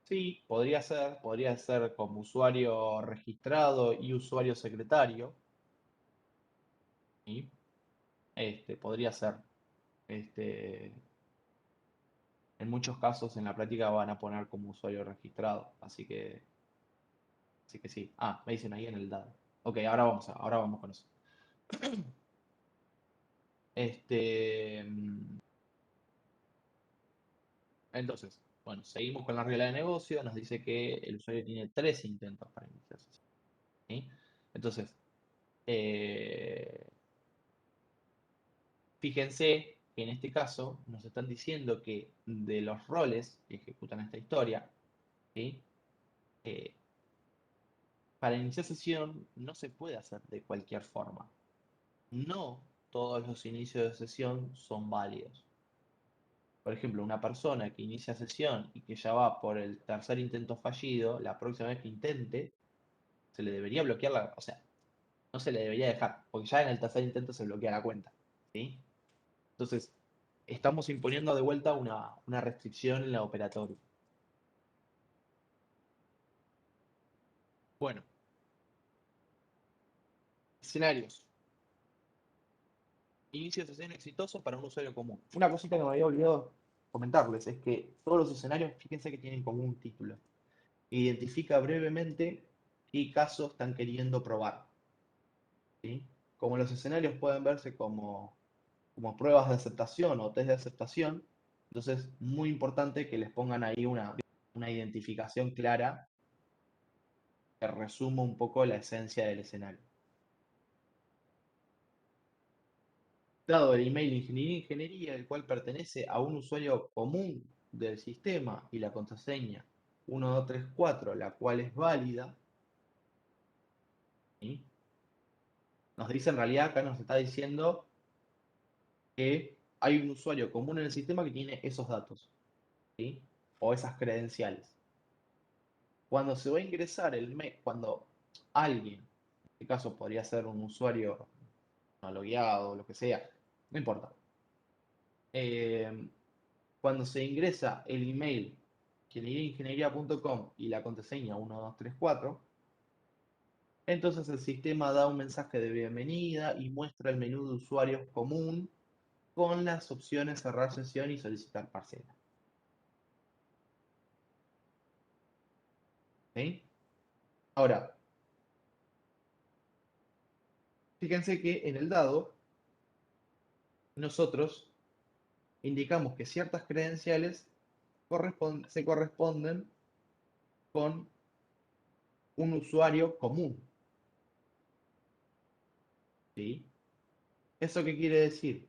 sí, podría ser como usuario registrado y usuario secretario, ¿sí? Podría ser. Este, en muchos casos en la práctica van a poner como usuario registrado, así que sí. Ah, me dicen ahí en el dado. Ok, ahora vamos con eso. Este, entonces, bueno, seguimos con la regla de negocio. Nos dice que el usuario tiene 3 intentos para iniciar sesión, ¿sí? Entonces, eh, fíjense que en este caso nos están diciendo que de los roles que ejecutan esta historia, ¿sí? Eh, para iniciar sesión no se puede hacer de cualquier forma. No todos los inicios de sesión son válidos. Por ejemplo, una persona que inicia sesión y que ya va por el tercer intento fallido, la próxima vez que intente, se le debería bloquear la, o sea, no se le debería dejar, porque ya en el tercer intento se bloquea la cuenta, ¿sí? Entonces, estamos imponiendo de vuelta una restricción en la operatoria. Bueno, escenarios. Inicio de sesión exitoso para un usuario común. Una cosita que me había olvidado comentarles es que todos los escenarios, fíjense que tienen como un título. Identifica brevemente qué casos están queriendo probar. ¿Sí? Como los escenarios pueden verse como pruebas de aceptación o test de aceptación, entonces muy importante que les pongan ahí una identificación clara que resuma un poco la esencia del escenario. Dado el email ingeniería, el cual pertenece a un usuario común del sistema y la contraseña 1234, la cual es válida, ¿sí? Nos dice en realidad, acá nos está diciendo que hay un usuario común en el sistema que tiene esos datos, ¿sí? O esas credenciales. Cuando se va a ingresar el mail, cuando alguien, en este caso podría ser un usuario no logueado o lo que sea, no importa. Eh, Cuando se ingresa el email ingeniería.com y la contraseña 1234, entonces el sistema da un mensaje de bienvenida y muestra el menú de usuarios común con las opciones cerrar sesión y solicitar parcela. ¿Sí? Ahora, fíjense que en el dado nosotros indicamos que ciertas credenciales se corresponden con un usuario común. ¿Sí? ¿Eso qué quiere decir?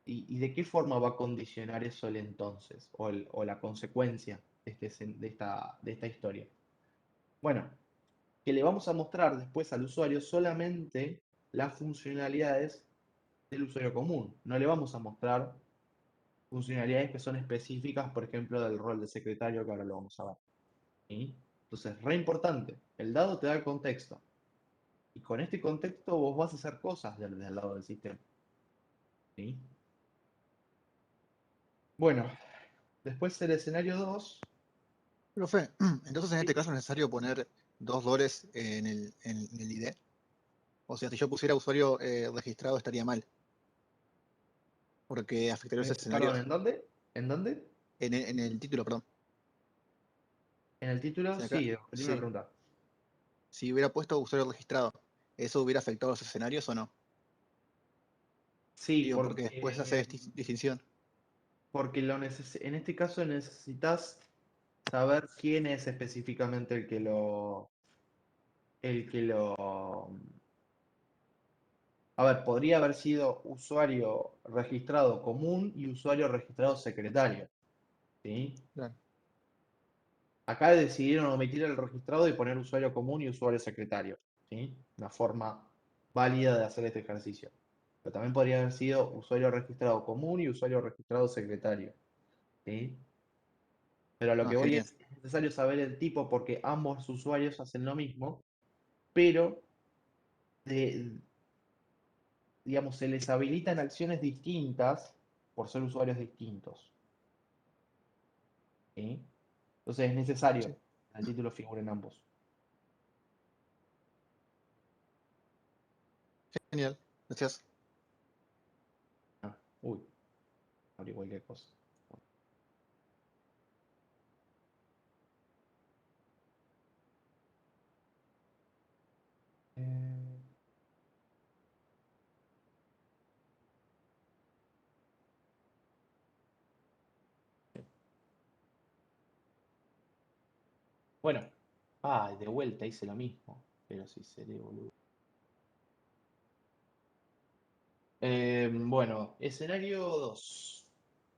¿Y de qué forma va a condicionar eso el entonces o la consecuencia de esta historia? Bueno, que le vamos a mostrar después al usuario solamente las funcionalidades del usuario común. No le vamos a mostrar funcionalidades que son específicas, por ejemplo, del rol de secretario, que ahora lo vamos a ver. ¿Sí? Entonces, re importante, el dado te da el contexto. Y con este contexto vos vas a hacer cosas del lado del sistema. ¿Sí? Bueno, después el escenario 2. Profe, entonces en este caso es necesario poner dos roles en el ID. O sea, si yo pusiera usuario registrado estaría mal, porque afectaría los Perdón, escenarios ¿en dónde? ¿En dónde? en el título, perdón. En el título, Si acá, sí, tenía una sí, pregunta. si hubiera puesto usuario registrado, ¿eso hubiera afectado los escenarios o no? Sí, Digo, porque después hace distinción. porque en este caso necesitas saber quién es específicamente el que lo. A ver, podría haber sido usuario registrado común y usuario registrado secretario, ¿sí? Claro. Acá decidieron omitir el registrado y poner usuario común y usuario secretario, ¿sí? Una forma válida de hacer este ejercicio. Pero también podría haber sido usuario registrado común y usuario registrado secretario, ¿sí? Pero a lo Ah, que voy genial. es necesario saber el tipo porque ambos usuarios hacen lo mismo, pero digamos, se les habilitan acciones distintas por ser usuarios distintos, ¿sí? Entonces es necesario Sí, que el título figure en ambos. genial. Gracias. Ah, uy, abrí cualquier cosa. Eh, Bueno, de vuelta hice lo mismo, pero sí seré boludo. Bueno, escenario 2.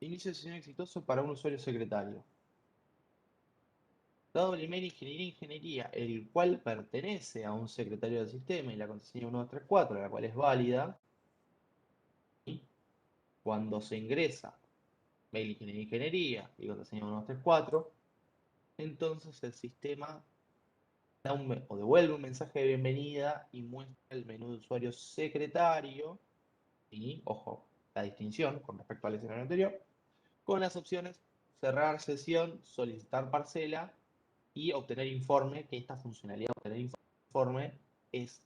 Inicio de sesión exitoso para un usuario secretario. Dado el email ingeniería, el cual pertenece a un secretario del sistema y la contraseña 1234, la cual es válida, y cuando se ingresa mail ingeniería y contraseña 1234, entonces el sistema da o devuelve un mensaje de bienvenida y muestra el menú de usuario secretario, y, ojo, la distinción con respecto al escenario anterior, con las opciones cerrar sesión, solicitar parcela y obtener informe, que esta funcionalidad de obtener informe es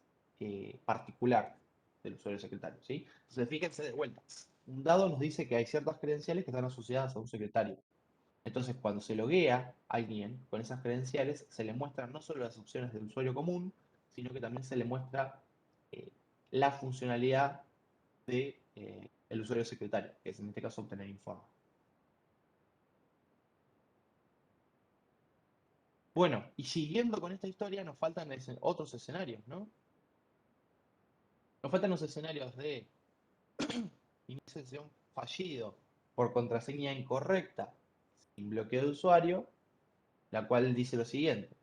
particular del usuario secretario, ¿sí? Entonces, fíjense de vuelta. Un dado nos dice que hay ciertas credenciales que están asociadas a un secretario. Entonces, cuando se loguea a alguien con esas credenciales, se le muestran no solo las opciones del usuario común, sino que también se le muestra eh, la funcionalidad de, el usuario secretario, que es en este caso obtener informe. Bueno, y siguiendo con esta historia, nos faltan otros escenarios, ¿no? Nos faltan los escenarios de inicio de sesión fallido por contraseña incorrecta sin bloqueo de usuario, la cual dice lo siguiente.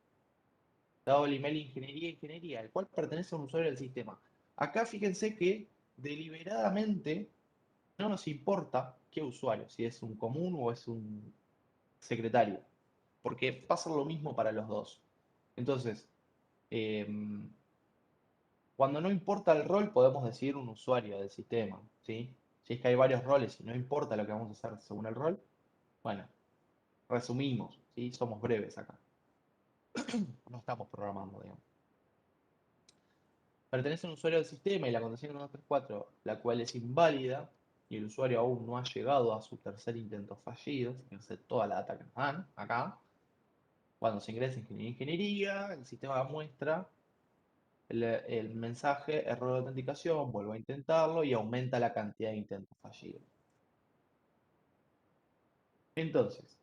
Dado el email ingeniería, el cual pertenece a un usuario del sistema. Acá fíjense que deliberadamente no nos importa qué usuario, si es un común o es un secretario, porque pasa lo mismo para los dos. Entonces, cuando no importa el rol, podemos decir un usuario del sistema, ¿sí? Si es que hay varios roles y no importa lo que vamos a hacer según el rol, bueno, resumimos, ¿sí? Somos breves acá. No estamos programando, digamos. Pertenece a un usuario del sistema y la contraseña 1234, la cual es inválida, y el usuario aún no ha llegado a su tercer intento fallido, fíjense toda la data que nos dan acá. Cuando se ingresa en ingeniería, el sistema muestra el mensaje error de autenticación, vuelve a intentarlo y aumenta la cantidad de intentos fallidos. Entonces,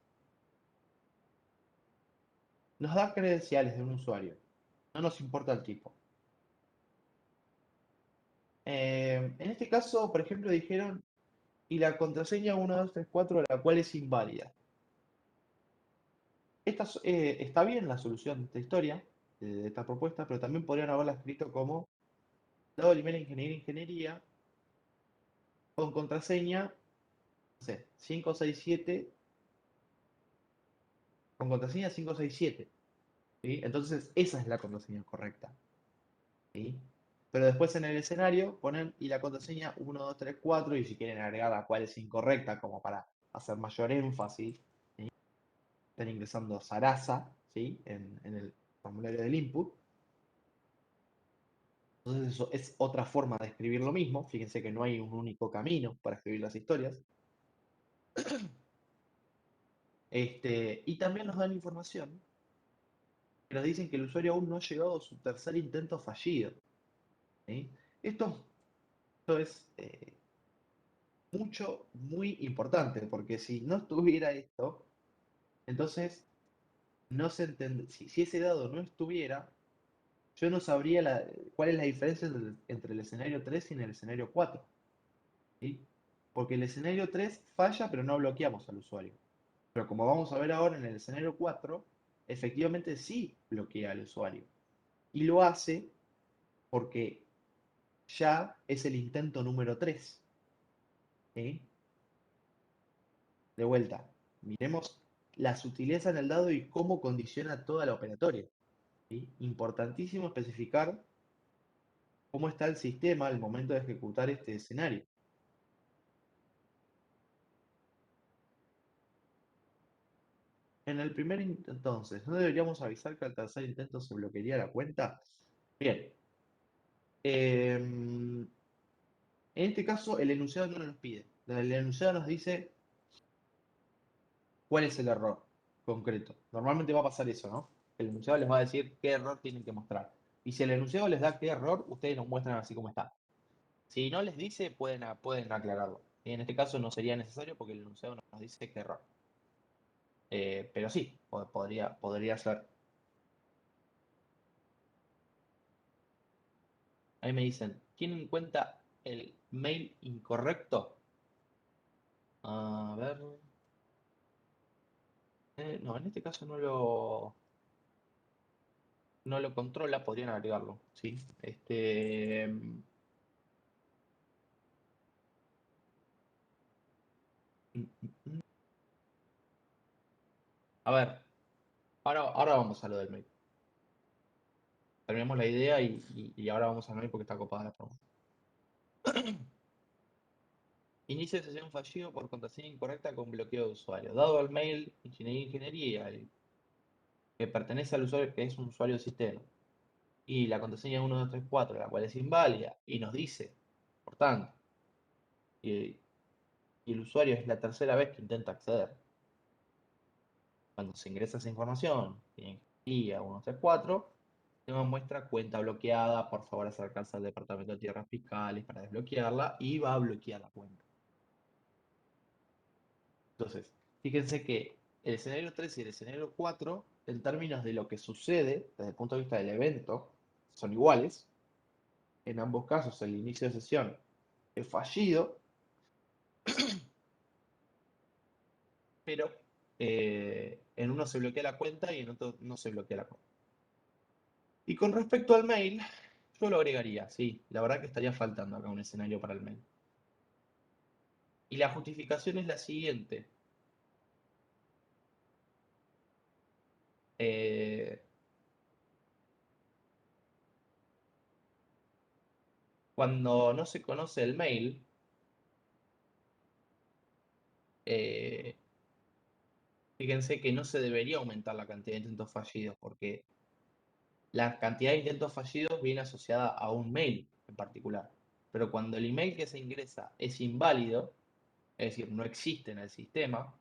nos da credenciales de un usuario. No nos importa el tipo. En este caso, por ejemplo, dijeron, y la contraseña 1234, la cual es inválida. Está bien la solución de esta historia, de esta propuesta, pero también podrían haberla escrito como, dado el email ingeniería, con contraseña, no sé, 567, con contraseña 567. ¿Sí? Entonces, esa es la contraseña correcta. ¿Sí? Pero después en el escenario ponen y la contraseña 1234, y si quieren agregar la cual es incorrecta, como para hacer mayor énfasis, ¿sí? Están ingresando Sarasa, ¿sí? En el formulario del input. Entonces eso es otra forma de escribir lo mismo. Fíjense que no hay un único camino para escribir las historias. Y también nos dan información que nos dicen que el usuario aún no ha llegado a su tercer intento fallido. ¿Sí? Esto es muy importante, porque si no estuviera esto, entonces no se entiende. Si ese dado no estuviera, yo no sabría cuál es la diferencia entre el escenario 3 y el escenario 4. ¿Sí? Porque el escenario 3 falla, pero no bloqueamos al usuario. Pero como vamos a ver ahora en el escenario 4, efectivamente sí bloquea al usuario. Y lo hace porque ya es el intento número 3. ¿Sí? De vuelta, miremos la sutileza en el dado y cómo condiciona toda la operatoria. ¿Sí? Importantísimo especificar cómo está el sistema al momento de ejecutar este escenario. En el primer intento, entonces, ¿no deberíamos avisar que al tercer intento se bloquearía la cuenta? Bien. En este caso, el enunciado no nos pide. El enunciado nos dice cuál es el error concreto. Normalmente va a pasar eso, ¿no? El enunciado les va a decir qué error tienen que mostrar. Y si el enunciado les da qué error, ustedes nos muestran así como está. Si no les dice, pueden aclararlo. Y en este caso no sería necesario porque el enunciado nos dice qué error. Pero sí, podría ser. Ahí me dicen, ¿tienen en cuenta el mail incorrecto. A ver. No, en este caso no lo controla, podrían agregarlo, ¿sí? A ver, ahora vamos a lo del mail. Terminamos la idea y ahora vamos al mail porque está copada la pregunta. Inicio de sesión fallido por contraseña incorrecta con bloqueo de usuario. Dado al mail ingeniería que pertenece al usuario que es un usuario del sistema y la contraseña 1234, la cual es inválida, y nos dice, por tanto, y el usuario es la tercera vez que intenta acceder. Cuando se ingresa esa información, ingeniería 134, nos muestra cuenta bloqueada, por favor acercarse al departamento de tierras fiscales para desbloquearla y va a bloquear la cuenta. Entonces, fíjense que el escenario 3 y el escenario 4, en términos de lo que sucede desde el punto de vista del evento, son iguales. En ambos casos, el inicio de sesión es fallido, pero en uno se bloquea la cuenta y en otro no se bloquea la cuenta. Y con respecto al mail, yo lo agregaría, sí. La verdad que estaría faltando acá un escenario para el mail. Y la justificación es la siguiente. Cuando no se conoce el mail, fíjense que no se debería aumentar la cantidad de intentos fallidos, porque la cantidad de intentos fallidos viene asociada a un mail en particular. Pero cuando el email que se ingresa es inválido, es decir, no existe en el sistema,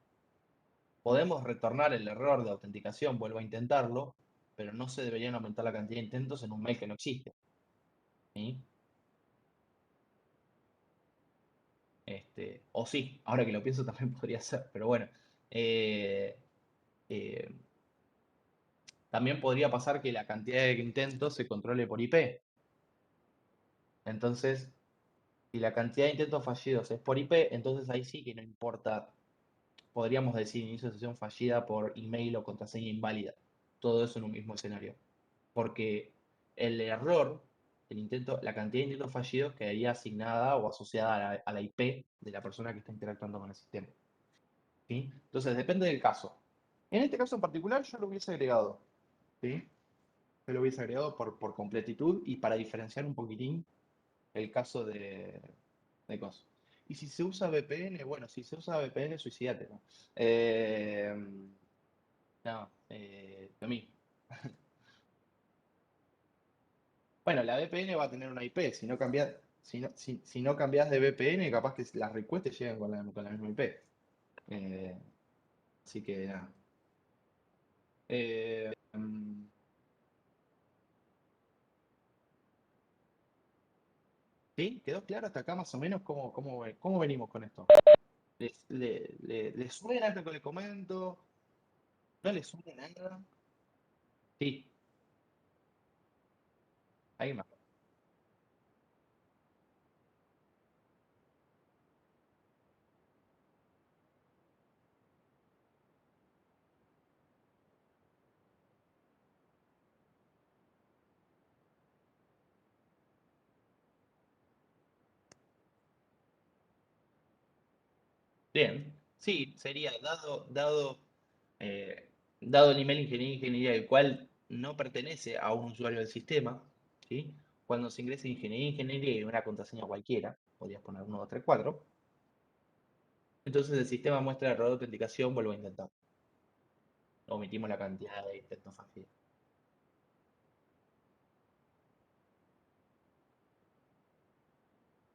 podemos retornar el error de autenticación, vuelvo a intentarlo, pero no se deberían aumentar la cantidad de intentos en un mail que no existe. ¿Sí? O sí, ahora que lo pienso también podría ser, pero bueno. Eh, eh, También podría pasar que la cantidad de intentos se controle por IP. Entonces, si la cantidad de intentos fallidos es por IP, entonces ahí sí que no importa, podríamos decir inicio de sesión fallida por email o contraseña inválida. Todo eso en un mismo escenario. Porque el error, la cantidad de intentos fallidos quedaría asignada o asociada a la IP de la persona que está interactuando con el sistema. ¿Sí? Entonces, depende del caso. En este caso en particular, yo lo hubiese agregado. ¿Sí? Yo lo hubiese agregado por completitud y para diferenciar un poquitín el caso de cosas. Y si se usa VPN, bueno, si se usa VPN, suicídate, ¿no? No, lo mismo. Bueno, la VPN va a tener una IP, si no cambias, si no cambias de VPN, capaz que las requests te llegan con la misma IP. Eh, Así que nada. Mm, ¿Sí? ¿Quedó claro hasta acá más o menos cómo venimos con esto? ¿Les suena esto que les comento? ¿No les suena nada? Sí, ahí más. Bien, sí, sería eh, dado el nivel de ingeniería el cual no pertenece a un usuario del sistema, ¿sí? Cuando se ingresa ingeniería y una contraseña cualquiera, podrías poner 1, 2, 3, 4, entonces el sistema muestra el error de autenticación, vuelvo a intentar. Omitimos la cantidad de intentos fallidos.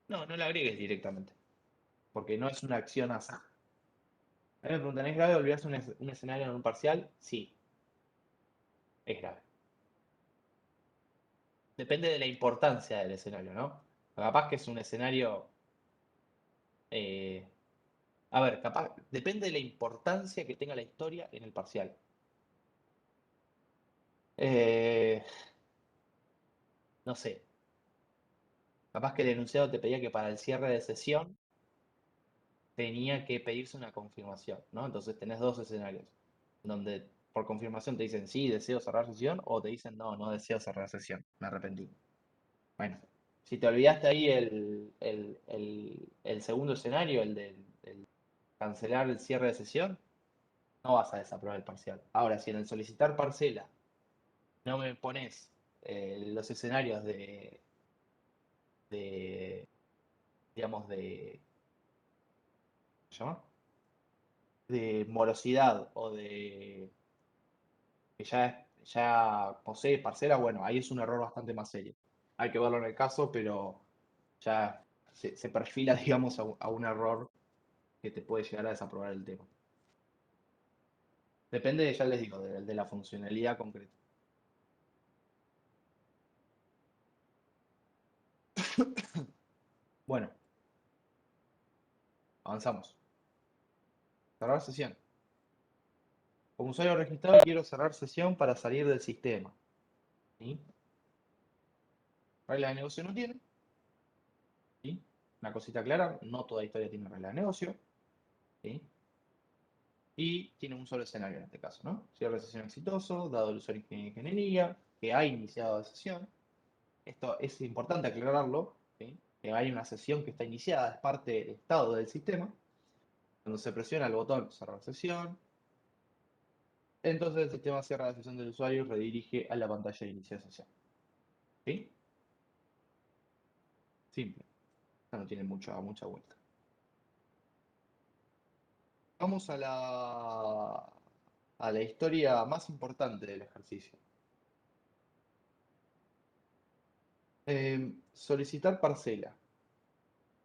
No, no la agregues directamente, porque no es una acción así. A mí me preguntan, ¿es grave olvidarse un escenario en un parcial? Sí, es grave. Depende de la importancia del escenario, ¿no? Capaz que es un escenario. eh, a ver, capaz. Depende de la importancia que tenga la historia en el parcial. Eh, no sé. Capaz que el enunciado te pedía que para el cierre de sesión tenía que pedirse una confirmación, ¿no? Entonces tenés dos escenarios, donde por confirmación te dicen sí, deseo cerrar sesión, o te dicen no, no deseo cerrar sesión, me arrepentí. Bueno, si te olvidaste ahí el segundo escenario, el cancelar el cierre de sesión, no vas a desaprobar el parcial. Ahora, si en el solicitar parcela no me pones los escenarios de, digamos, ¿cómo se llama? De morosidad o de que ya posee parcela, bueno, ahí es un error bastante más serio. Hay que verlo en el caso, pero ya se perfila, digamos, a un error que te puede llegar a desaprobar el tema. Depende, ya les digo, de la funcionalidad concreta. Bueno, avanzamos. Cerrar sesión. Como usuario registrado quiero cerrar sesión para salir del sistema. ¿Sí? Regla de negocio no tiene. ¿Sí? Una cosita clara, no toda historia tiene regla de negocio. ¿Sí? Y tiene un solo escenario en este caso, ¿no? Cierre de sesión exitoso, dado el usuario en ingeniería, que ha iniciado la sesión. Esto es importante aclararlo, ¿sí? Que hay una sesión que está iniciada, es parte del estado del sistema. Cuando se presiona el botón cerrar sesión, entonces el sistema cierra la sesión del usuario y redirige a la pantalla de inicio de sesión. ¿Sí? Simple. No tiene mucha vuelta. Vamos a la historia más importante del ejercicio. Solicitar parcela.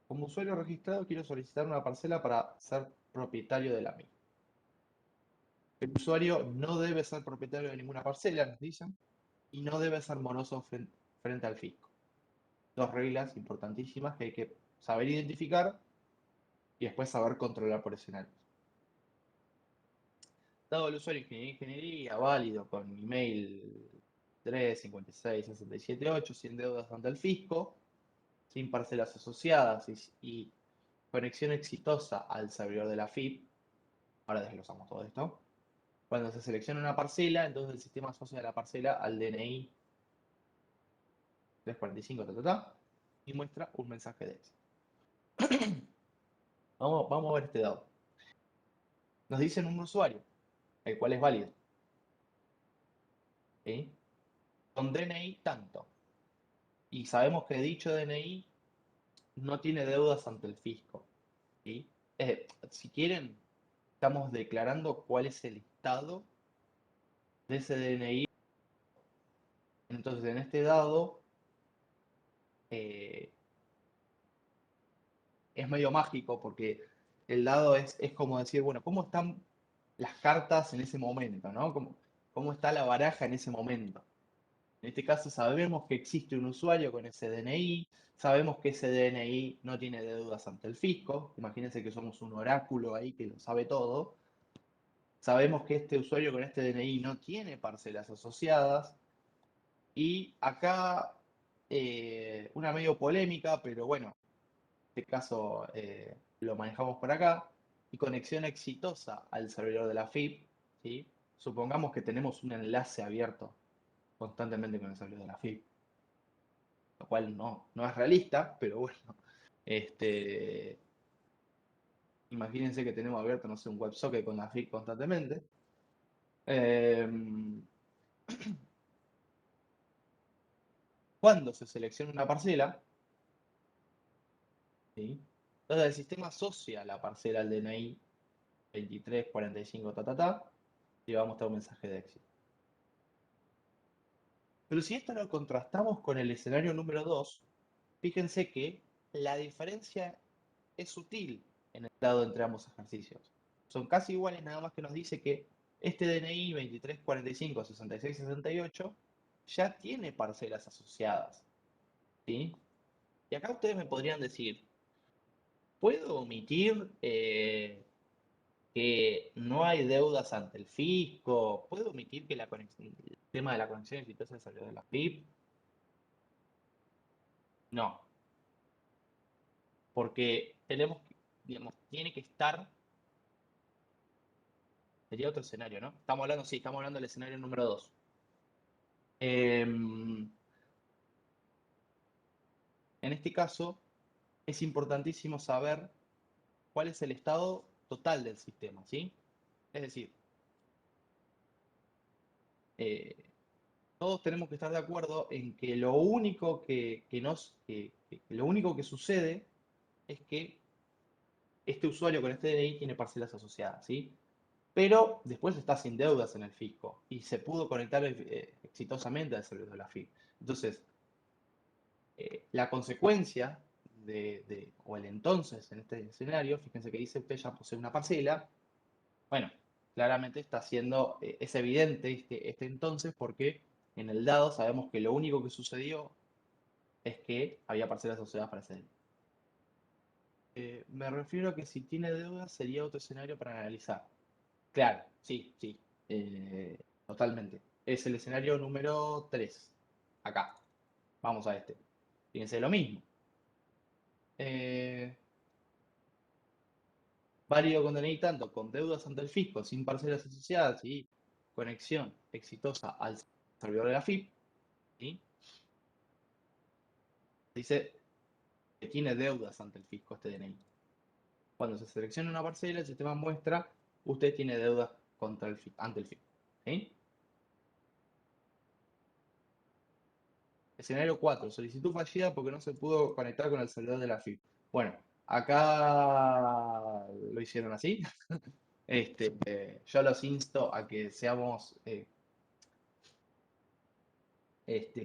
Como usuario registrado quiero solicitar una parcela para ser propietario de la misma. El usuario no debe ser propietario de ninguna parcela, nos dicen, y no debe ser moroso frente al fisco. Dos reglas importantísimas que hay que saber identificar y después saber controlar por escenarios. Dado el usuario ingeniería válido con email 3566788 sin deudas ante el fisco, sin parcelas asociadas y conexión exitosa al servidor de la FIP, ahora desglosamos todo esto. Cuando se selecciona una parcela, entonces el sistema asocia la parcela al DNI 345 y muestra un mensaje de éxito. Vamos a ver este dado. Nos dicen un usuario, el cual es válido. ¿Sí? Con DNI tanto. Y sabemos que dicho DNI no tiene deudas ante el fisco. ¿Sí? Si quieren, estamos declarando cuál es el estado de ese DNI. Entonces, en este dado, eh, es medio mágico porque el dado es como decir, bueno, ¿cómo están las cartas en ese momento, ¿no? ¿Cómo está la baraja en ese momento? En este caso sabemos que existe un usuario con ese DNI, sabemos que ese DNI no tiene deudas ante el fisco, imagínense que somos un oráculo ahí que lo sabe todo, sabemos que este usuario con este DNI no tiene parcelas asociadas, y acá una medio polémica, pero bueno, en este caso lo manejamos por acá, y conexión exitosa al servidor de la FIP, ¿sí? Supongamos que tenemos un enlace abierto constantemente con el servidor de la FIP, lo cual no es realista, pero bueno, este, imagínense que tenemos abierto, no sé, un WebSocket con la FIP constantemente. Cuando se selecciona una parcela, ¿sí? Entonces el sistema asocia la parcela al DNI 2345 y va a mostrar un mensaje de éxito. Pero si esto lo contrastamos con el escenario número 2, fíjense que la diferencia es sutil en el grado entre ambos ejercicios. Son casi iguales, nada más que nos dice que este DNI 2345-6668 ya tiene parcelas asociadas. ¿Sí? Y acá ustedes me podrían decir, ¿puedo omitir que no hay deudas ante el fisco? ¿Puedo omitir que el tema de la conexión exitosa salió de la PIP? No. porque tenemos, digamos, tiene que estar, sería otro escenario, ¿no? Estamos hablando, sí, estamos hablando del escenario número 2. En este caso, es importantísimo saber cuál es el estado total del sistema, ¿sí? Es decir, eh, todos tenemos que estar de acuerdo en que lo único que lo único que sucede es que este usuario con este DNI tiene parcelas asociadas, ¿sí? Pero después está sin deudas en el fisco y se pudo conectar exitosamente al servidor de la FIP. Entonces, la consecuencia o el entonces en este escenario, fíjense que dice usted ya posee una parcela, bueno, claramente está siendo, es evidente este entonces porque en el dado sabemos que lo único que sucedió es que había parcelas asociadas para ese DNI. Me refiero a que si tiene deudas sería otro escenario para analizar. Claro, sí, sí, totalmente. Es el escenario número 3. Acá. Vamos a este. Fíjense lo mismo. Eh, válido con DNI tanto con deudas ante el fisco, sin parcelas asociadas y conexión exitosa al servidor de la FIP. ¿Sí? Dice que tiene deudas ante el fisco este DNI. Cuando se selecciona una parcela, el sistema muestra usted tiene deudas contra el FIP, ante el fisco. ¿Sí? Escenario 4, solicitud fallida porque no se pudo conectar con el servidor de la FIP. Bueno, acá lo hicieron así. Yo los insto a que seamos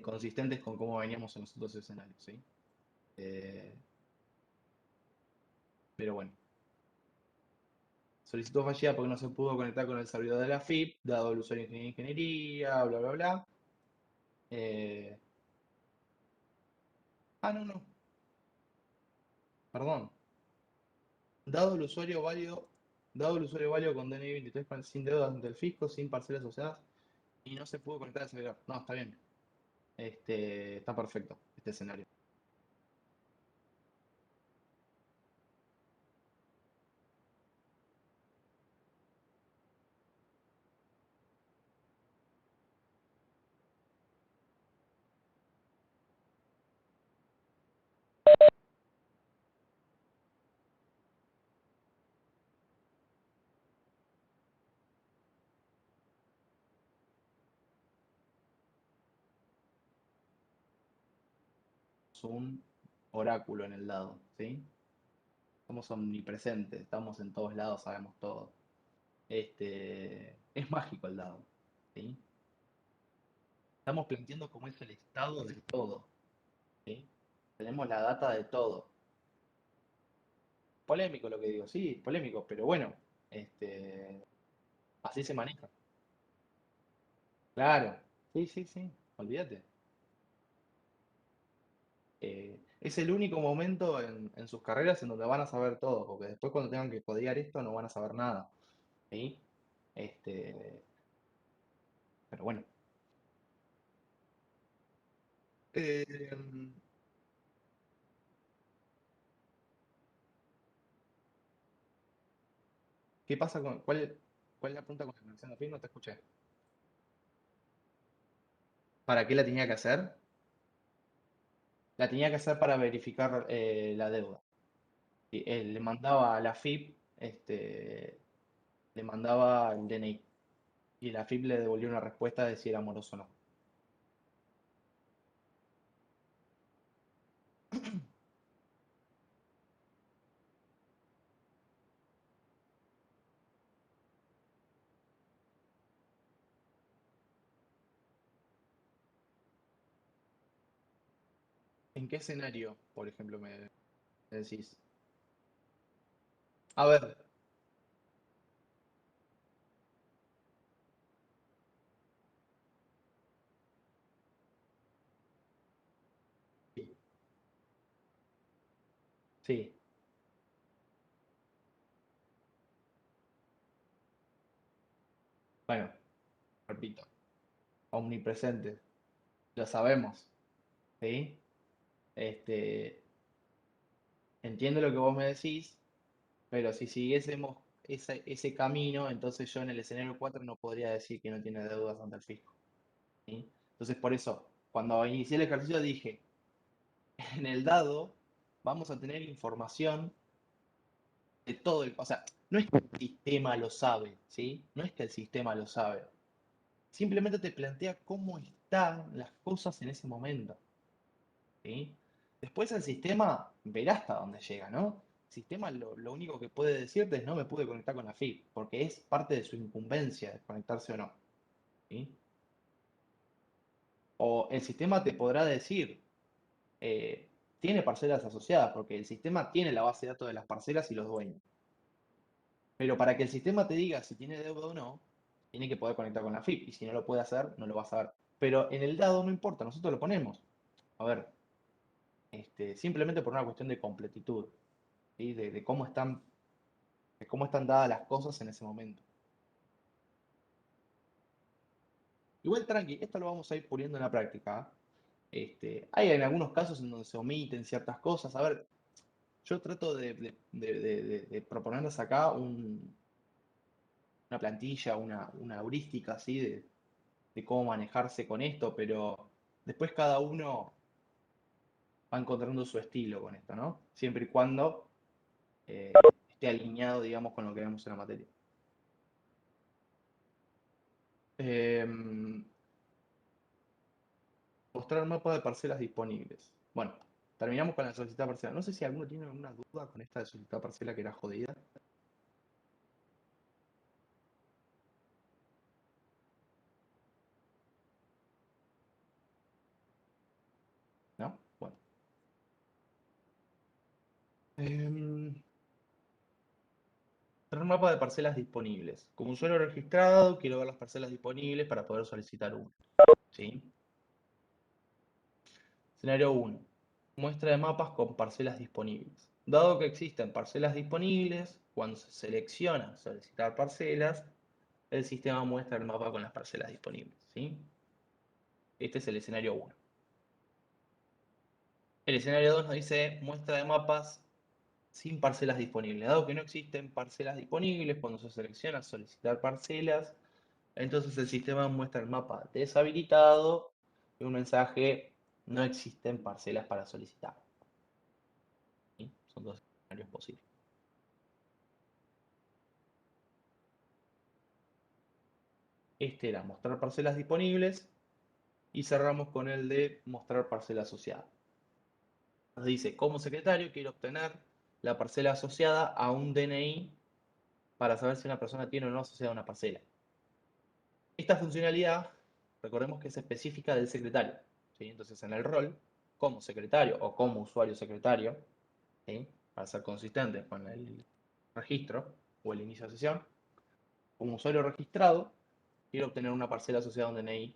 consistentes con cómo veníamos en los otros escenarios, ¿sí? Eh, pero bueno, solicitud fallida porque no se pudo conectar con el servidor de la FIP, dado el usuario de ingeniería, bla, bla, bla. Eh, no, no, perdón. Dado el usuario válido, dado el usuario válido con DNI 23 sin deudas ante el fisco, sin parcelas asociadas, y no se pudo conectar al servidor. No, está bien. Está perfecto este escenario. Es un oráculo en el dado, ¿sí? Somos omnipresentes, estamos en todos lados, sabemos todo. Es mágico el dado, ¿sí? Estamos planteando cómo es el estado de todo, ¿sí? Tenemos la data de todo. Polémico lo que digo, sí, polémico, pero bueno, así se maneja. Claro, sí, sí, sí, olvídate. Es el único momento en sus carreras en donde van a saber todo, porque después cuando tengan que codear esto no van a saber nada, ¿sí? Este, pero bueno. Eh, ¿Qué pasa con, cuál es la pregunta con la conexión de fin? No te escuché. ¿Para qué la tenía que hacer? La tenía que hacer para verificar la deuda. Y él le mandaba a la FIP, le mandaba el DNI. Y la FIP le devolvió una respuesta de si era moroso o no. ¿En qué escenario, por ejemplo, me decís? A ver, sí, sí, bueno, repito, omnipresente, lo sabemos, ¿sí? Este, entiendo lo que vos me decís, pero si siguiésemos ese camino, entonces yo en el escenario 4 no podría decir que no tiene deudas ante el fisco, ¿sí? Entonces por eso, cuando inicié el ejercicio dije, en el dado vamos a tener información de todo o sea, no es que el sistema lo sabe, ¿sí? No es que el sistema lo sabe. Simplemente te plantea cómo están las cosas en ese momento, ¿sí? Después el sistema verá hasta dónde llega, ¿no? El sistema lo único que puede decirte es no me pude conectar con la FIP, porque es parte de su incumbencia de conectarse o no, ¿sí? O el sistema te podrá decir, tiene parcelas asociadas, porque el sistema tiene la base de datos de las parcelas y los dueños. Pero para que el sistema te diga si tiene deuda o no, tiene que poder conectar con la FIP. Y si no lo puede hacer, no lo vas a ver. Pero en el dado no importa, nosotros lo ponemos. A ver, simplemente por una cuestión de completitud, ¿sí? De cómo están dadas las cosas en ese momento. Igual tranqui, esto lo vamos a ir puliendo en la práctica. Hay en algunos casos en donde se omiten ciertas cosas. A ver, yo trato de proponerles acá una plantilla, una heurística así de cómo manejarse con esto, pero después cada uno va encontrando su estilo con esto, ¿no? Siempre y cuando esté alineado, digamos, con lo que vemos en la materia. Mostrar mapa de parcelas disponibles. Bueno, terminamos con la solicitada parcela. No sé si alguno tiene alguna duda con esta de solicitada parcela que era jodida. ¿No? Bueno. Mostrar mapa de parcelas disponibles. Como usuario registrado, quiero ver las parcelas disponibles para poder solicitar una. ¿Sí? Escenario 1. Muestra de mapas con parcelas disponibles. Dado que existen parcelas disponibles, cuando se selecciona solicitar parcelas, el sistema muestra el mapa con las parcelas disponibles, ¿sí? Este es el escenario 1. El escenario 2 nos dice muestra de mapas sin parcelas disponibles. Dado que no existen parcelas disponibles, cuando se selecciona solicitar parcelas, entonces el sistema muestra el mapa deshabilitado y un mensaje: no existen parcelas para solicitar. ¿Sí? Son dos escenarios posibles. Este era mostrar parcelas disponibles y cerramos con el de mostrar parcela asociada. Nos dice, como secretario quiero obtener la parcela asociada a un DNI para saber si una persona tiene o no asociada una parcela. Esta funcionalidad, recordemos que es específica del secretario, ¿sí? Entonces en el rol, como secretario o como usuario secretario, ¿sí? Para ser consistentes con el registro o el inicio de sesión, como usuario registrado, quiero obtener una parcela asociada a un DNI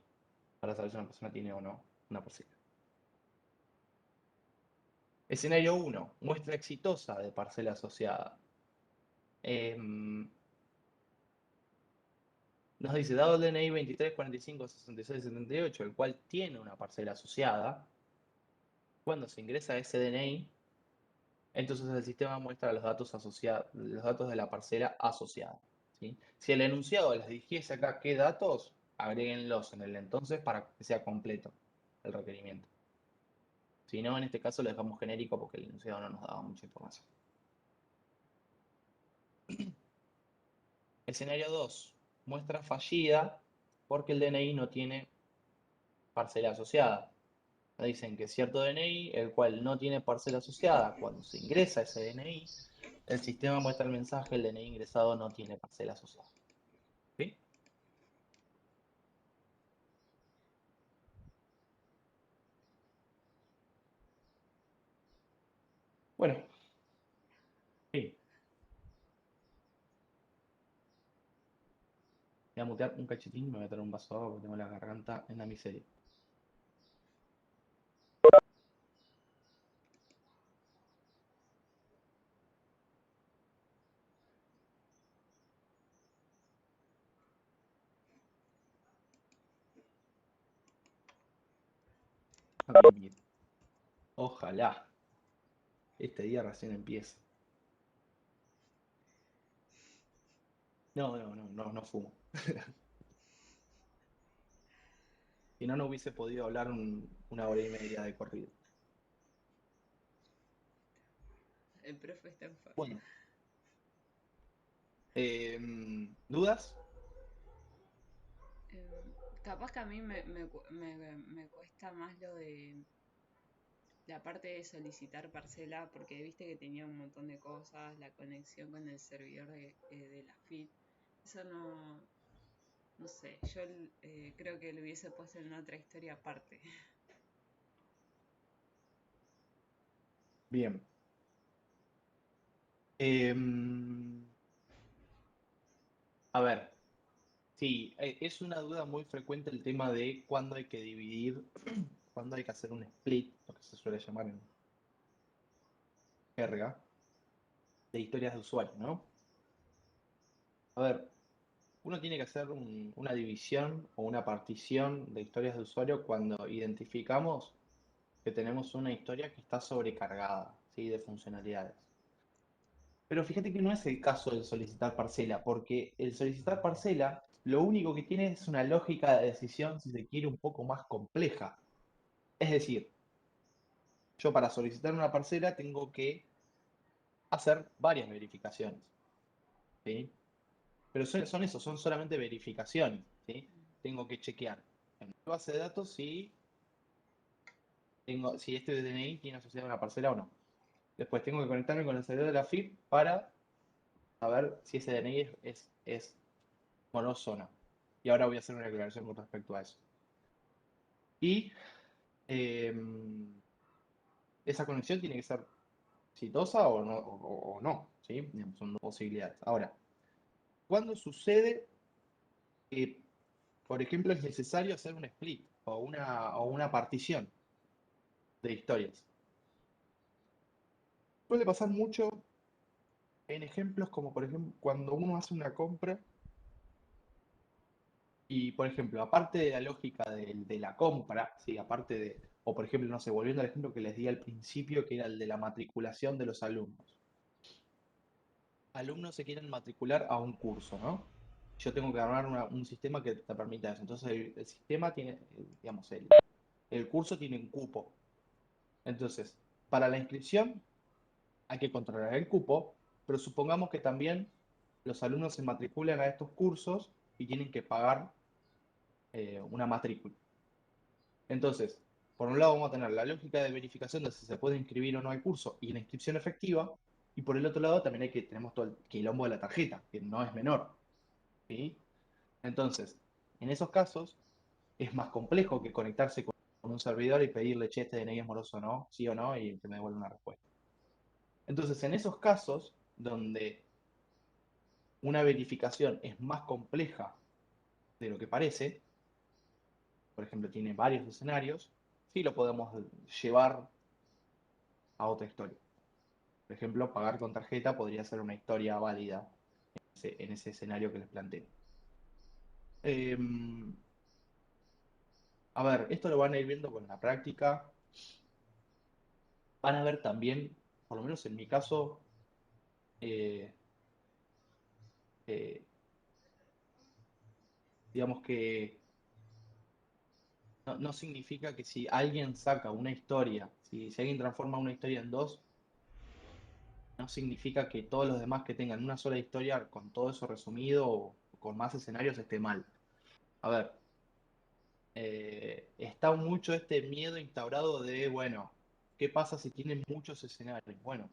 para saber si una persona tiene o no una parcela. Escenario 1, muestra exitosa de parcela asociada. Nos dice, dado el DNI 23456678, el cual tiene una parcela asociada, cuando se ingresa a ese DNI, entonces el sistema muestra los datos asociados, los datos de la parcela asociada, ¿sí? Si el enunciado les dijese acá qué datos, agréguenlos en el entonces para que sea completo el requerimiento. Si no, en este caso lo dejamos genérico porque el enunciado no nos daba mucha información. Escenario 2. Muestra fallida porque el DNI no tiene parcela asociada. Nos dicen que cierto DNI, el cual no tiene parcela asociada, cuando se ingresa ese DNI, el sistema muestra el mensaje: el DNI ingresado no tiene parcela asociada. ¿Sí? Bueno, sí. Voy a mutear un cachitín y me voy a traer un vaso de agua porque tengo la garganta en la miseria. Ojalá. Este día recién empieza. No fumo. Si no, no hubiese podido hablar una hora y media de corrido. El profe está en forma. Bueno, ¿dudas? Capaz que a mí me cuesta más lo de la parte de solicitar parcela, porque viste que tenía un montón de cosas, la conexión con el servidor de la FIT. Eso no sé, yo creo que lo hubiese puesto en otra historia aparte. Bien. A ver, sí, es una duda muy frecuente el tema de cuándo hay que dividir, cuándo hay que hacer un split, lo que se suele llamar en jerga, de historias de usuario, ¿no? A ver, uno tiene que hacer una división o una partición de historias de usuario cuando identificamos que tenemos una historia que está sobrecargada, ¿sí? De funcionalidades. Pero fíjate que no es el caso del solicitar parcela, porque el solicitar parcela lo único que tiene es una lógica de decisión, si se quiere, un poco más compleja. Es decir, yo para solicitar una parcela tengo que hacer varias verificaciones, ¿sí? Pero son solamente verificaciones, ¿sí? Tengo que chequear en mi base de datos si este DNI tiene asociado una parcela o no. Después tengo que conectarme con el servidor de la FIP para saber si ese DNI es moroso o no. Y ahora voy a hacer una aclaración con respecto a eso. Y esa conexión tiene que ser exitosa o no, ¿sí? Digamos, son dos posibilidades. Ahora, ¿cuándo sucede que, por ejemplo, es necesario hacer un split o una partición de historias? Suele pasar mucho en ejemplos como, por ejemplo, cuando uno hace una compra y, por ejemplo, aparte de la lógica de la compra, ¿sí? Aparte o por ejemplo, no sé, volviendo al ejemplo que les di al principio, que era el de la matriculación de los alumnos. Alumnos se quieren matricular a un curso, ¿no? Yo tengo que armar un sistema que te permita eso. Entonces, el sistema tiene, digamos, el curso tiene un cupo. Entonces, para la inscripción hay que controlar el cupo, pero supongamos que también los alumnos se matriculan a estos cursos y tienen que pagar una matrícula. Entonces, por un lado vamos a tener la lógica de verificación de si se puede inscribir o no al curso y la inscripción efectiva, y por el otro lado también tenemos todo el quilombo de la tarjeta, que no es menor, ¿sí? Entonces, en esos casos es más complejo que conectarse con un servidor y pedirle, che, este DNI es moroso o no, sí o no, y que me devuelva una respuesta. Entonces, en esos casos donde una verificación es más compleja de lo que parece, por ejemplo, tiene varios escenarios, sí lo podemos llevar a otra historia. Por ejemplo, pagar con tarjeta podría ser una historia válida en ese escenario que les planteo. A ver, esto lo van a ir viendo con la práctica. Van a ver también, por lo menos en mi caso, eh, eh, digamos que no significa que si alguien saca una historia, si alguien transforma una historia en dos, no significa que todos los demás que tengan una sola historia con todo eso resumido o con más escenarios esté mal. A ver, está mucho este miedo instaurado de, bueno, ¿qué pasa si tienen muchos escenarios? Bueno,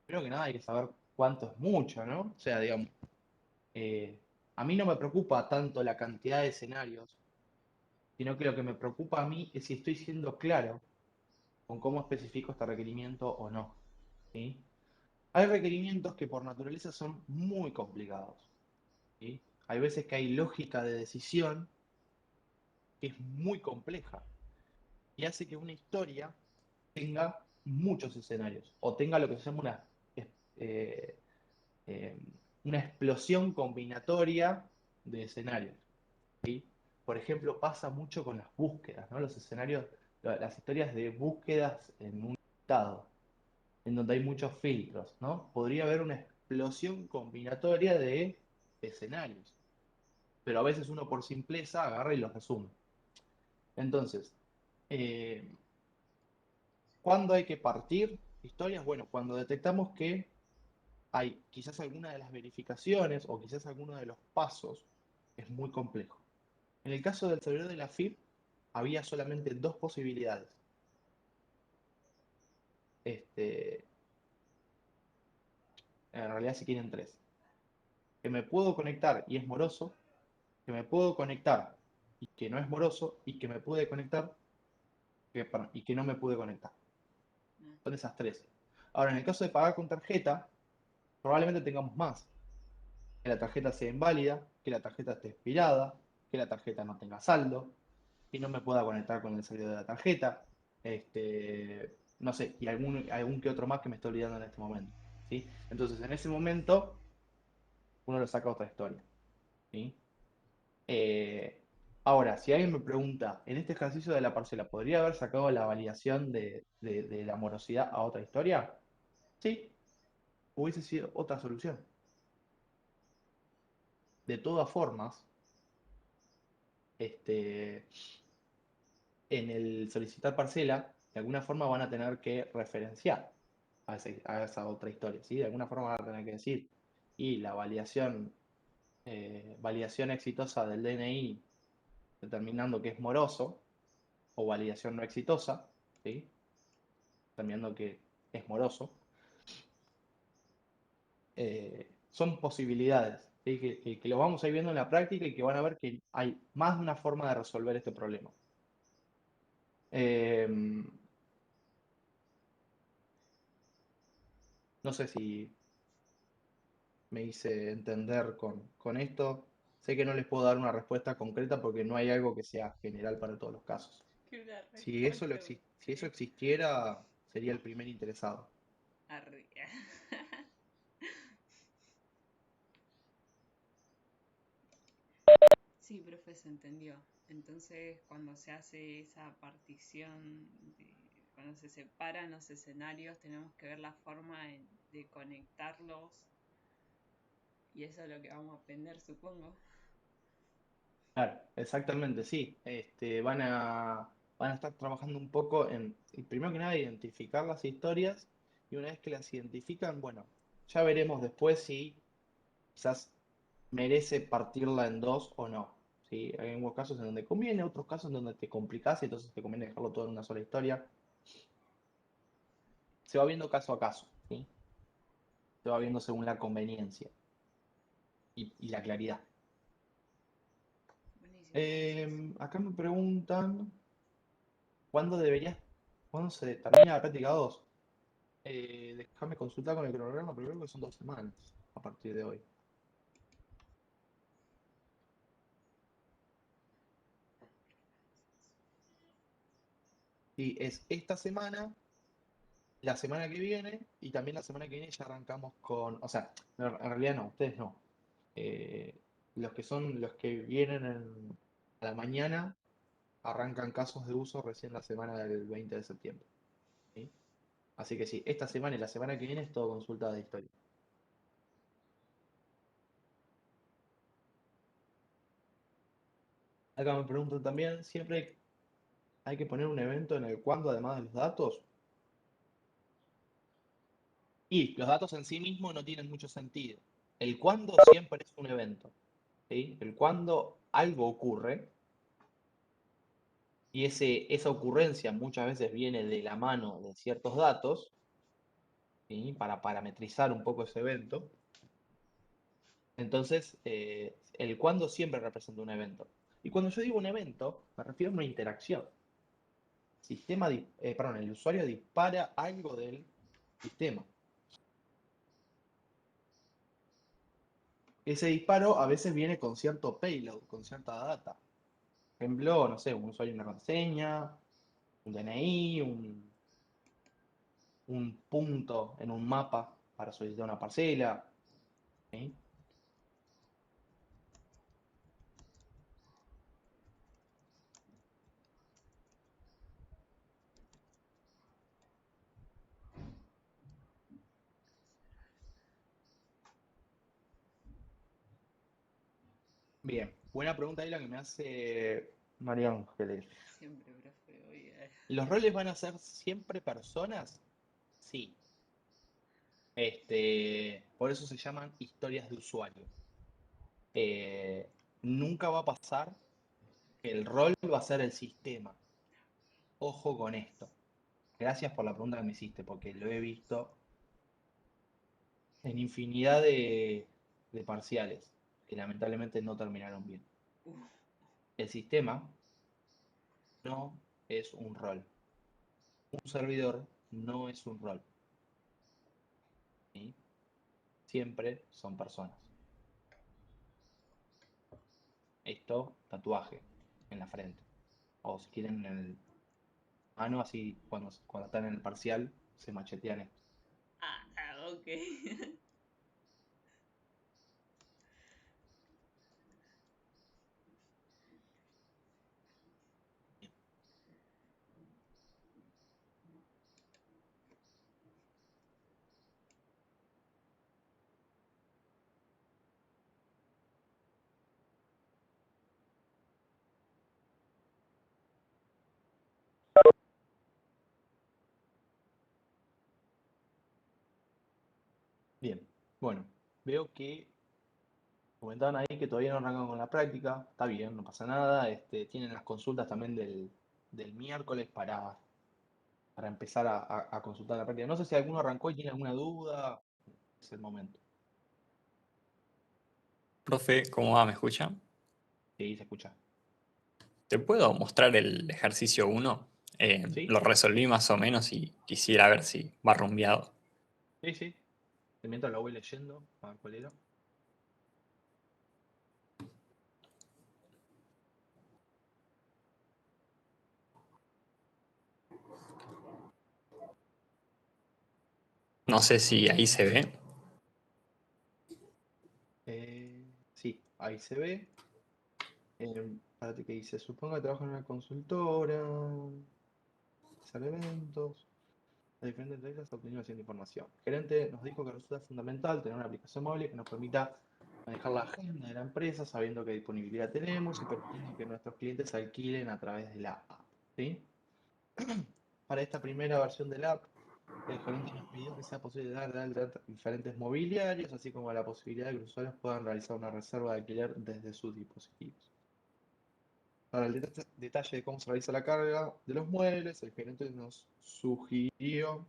primero que nada hay que saber cuánto es mucho, ¿no? O sea, digamos, eh, a mí no me preocupa tanto la cantidad de escenarios, sino que lo que me preocupa a mí es si estoy siendo claro con cómo especifico este requerimiento o no, ¿sí? Hay requerimientos que por naturaleza son muy complicados, ¿sí? Hay veces que hay lógica de decisión que es muy compleja y hace que una historia tenga muchos escenarios o tenga lo que se llama eh, eh, una explosión combinatoria de escenarios, ¿sí? Por ejemplo, pasa mucho con las búsquedas, ¿no? Los escenarios, las historias de búsquedas en un estado. en donde hay muchos filtros, ¿no? Podría haber una explosión combinatoria de escenarios, pero a veces uno por simpleza agarra y los resume. Entonces, eh, ¿cuándo hay que partir historias? Bueno, cuando detectamos que hay quizás alguna de las verificaciones o quizás alguno de los pasos es muy complejo. En el caso del servidor de la FIP, había solamente dos posibilidades. Este, en realidad si quieren tres. Que me puedo conectar y es moroso, que me puedo conectar y que no es moroso, y que me pude conectar y que no me pude conectar. Ah, Son esas tres. Ahora, en el caso de pagar con tarjeta, probablemente tengamos más. Que la tarjeta sea inválida, que la tarjeta esté expirada, que la tarjeta no tenga saldo, que no me pueda conectar con el servidor de la tarjeta, no sé, y algún que otro más que me estoy olvidando en este momento. ¿Sí? Entonces, en ese momento, uno le saca otra historia. ¿Sí? Eh, Ahora, si alguien me pregunta, en este ejercicio de la parcela, ¿podría haber sacado la validación de la morosidad a otra historia? Sí, hubiese sido otra solución. De todas formas, este, en el solicitar parcela, de alguna forma van a tener que referenciar a esa otra historia, ¿sí? De alguna forma van a tener que decir, y la validación exitosa del DNI determinando que es moroso, o validación no exitosa, ¿sí? Determinando que es moroso, son posibilidades, ¿sí? Que lo vamos a ir viendo en la práctica y que van a ver que hay más de una forma de resolver este problema. Eh, no sé si me hice entender con esto. Sé que no les puedo dar una respuesta concreta porque no hay algo que sea general para todos los casos. que una Si eso, respuesta si eso sí. existiera, sería el primer interesado. Arre. Sí, profe, se entendió. Entonces, cuando se hace esa partición, cuando se separan los escenarios, tenemos que ver la forma de conectarlos. Y eso es lo que vamos a aprender, supongo. Claro, exactamente, sí. Van a estar trabajando un poco y primero que nada, identificar las historias, y una vez que las identifican, bueno, ya veremos después si quizás merece partirla en dos o no. ¿Sí? Hay algunos casos en donde conviene, otros casos en donde te complicás y entonces te conviene dejarlo todo en una sola historia. Se va viendo caso a caso, ¿sí? Se va viendo según la conveniencia y la claridad. Buenísimo, gracias. Acá me preguntan, ¿cuándo cuándo se termina la práctica 2? Déjame consultar con el cronograma, pero creo que son 2 semanas a partir de hoy. Y es esta semana, la semana que viene, y también la semana que viene ya arrancamos con, o sea, en realidad no, ustedes no. Eh, los que vienen a la mañana arrancan casos de uso recién la semana del 20 de septiembre. ¿Sí? Así que sí, esta semana y la semana que viene es todo consulta de historia. Acá me preguntan también, ¿siempre hay que poner un evento en el cuándo además de los datos? Y los datos en sí mismos no tienen mucho sentido. El cuándo siempre es un evento. ¿Sí? El cuándo algo ocurre, y esa ocurrencia muchas veces viene de la mano de ciertos datos, ¿sí? Para parametrizar un poco ese evento. Entonces, el cuándo siempre representa un evento. Y cuando yo digo un evento, me refiero a una interacción. El usuario dispara algo del sistema. Ese disparo a veces viene con cierto payload, con cierta data. Por ejemplo, no sé, un usuario, una contraseña, un DNI, un punto en un mapa para solicitar una parcela. ¿Sí? Bien, buena pregunta ahí la que me hace María Ángeles. Siempre, profe, hoy. ¿Los roles van a ser siempre personas? Sí. Por eso se llaman historias de usuario. Eh, Nunca va a pasar que el rol va a ser el sistema. Ojo con esto. Gracias por la pregunta que me hiciste, porque lo he visto en infinidad de parciales que lamentablemente no terminaron bien. Uf, El sistema no es un rol. Un servidor no es un rol. ¿Sí? Siempre son personas. Esto, tatuaje en la frente. O si quieren en el mano, así cuando están en el parcial, se machetean esto. ok. Bien, bueno, veo que comentaban ahí que todavía no arrancan con la práctica. Está bien, no pasa nada. Tienen las consultas también del miércoles para empezar a consultar la práctica. No sé si alguno arrancó y tiene alguna duda. Es el momento. Profe, ¿cómo va? ¿Me escucha? Sí, se escucha. ¿Te puedo mostrar el ejercicio 1? ¿Sí? Lo resolví más o menos y quisiera ver si va rumbeado. Sí, sí. Mientras lo voy leyendo, a ver cuál era. No sé si ahí se ve. Sí, ahí se ve. Espérate que dice, supongo que trabaja en una consultora, hacer eventos, a diferentes reglas, obtención de información. El gerente nos dijo que resulta fundamental tener una aplicación móvil que nos permita manejar la agenda de la empresa, sabiendo qué disponibilidad tenemos y permitiendo que nuestros clientes alquilen a través de la app. ¿Sí? Para esta primera versión de la app, el gerente nos pidió que sea posible dar de alta diferentes mobiliarios, así como la posibilidad de que los usuarios puedan realizar una reserva de alquiler desde sus dispositivos. Para el detalle de cómo se realiza la carga de los muebles, el gerente nos sugirió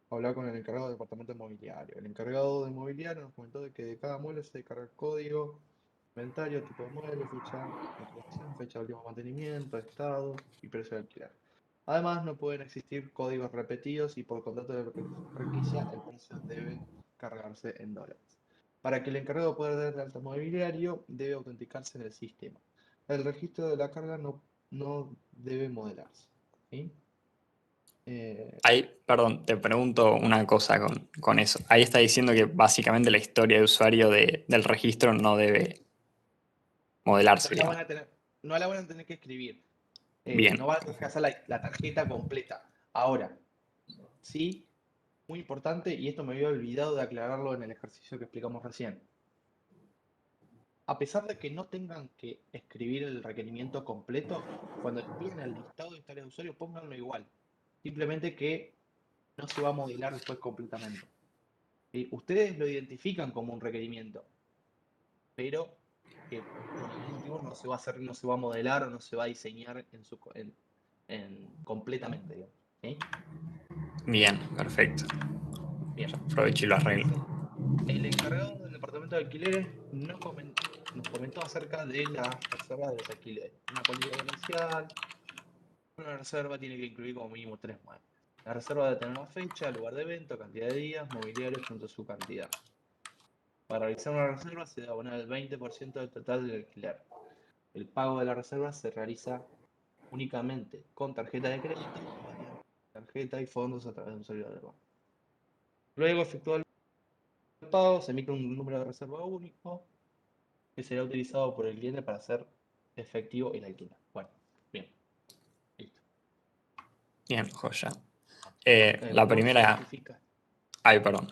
hablar con el encargado del departamento mobiliario. El encargado de mobiliario nos comentó de que de cada mueble se carga el código, inventario, tipo de mueble, fecha de creación, fecha de último mantenimiento, estado y precio de alquiler. Además, no pueden existir códigos repetidos y por contrato de franquicia el precio debe cargarse en dólares. Para que el encargado pueda dar de alta mobiliario, debe autenticarse en el sistema. El registro de la carga no debe modelarse. ¿Sí? Ahí, perdón, te pregunto una cosa con eso. Ahí está diciendo que básicamente la historia de usuario del registro no debe No modelarse, la digamos. van a tener, no la van a tener que escribir. No Bien, van a tener que hacer la tarjeta completa. Ahora, sí, muy importante, y esto me había olvidado de aclararlo en el ejercicio que explicamos recién. A pesar de que no tengan que escribir el requerimiento completo, cuando escriban el listado de historias de usuario, pónganlo igual. Simplemente que no se va a modelar después completamente. ¿Sí? Ustedes lo identifican como un requerimiento, pero que por algún motivo no se va a hacer, no se va a modelar o no se va a diseñar completamente, digamos. ¿Sí? bien, perfecto. Bien. Ya aprovecho y lo arreglo. El encargado del departamento de alquileres nos comentó acerca de la reserva de los alquileres. Una política comercial, una reserva tiene que incluir como mínimo 3 muebles. La reserva debe tener una fecha, lugar de evento, cantidad de días, mobiliario junto a su cantidad. Para realizar una reserva se debe abonar el 20% del total del alquiler. El pago de la reserva se realiza únicamente con tarjeta de crédito o mediante tarjeta y fondos a través de un servidor de banco. Luego, efectuado el pago, se emite un número de reserva único que será utilizado por el cliente para hacer efectivo el alquiler. Bueno, bien, listo. Bien, joya. La Vos primera. identificas. Ay, perdón.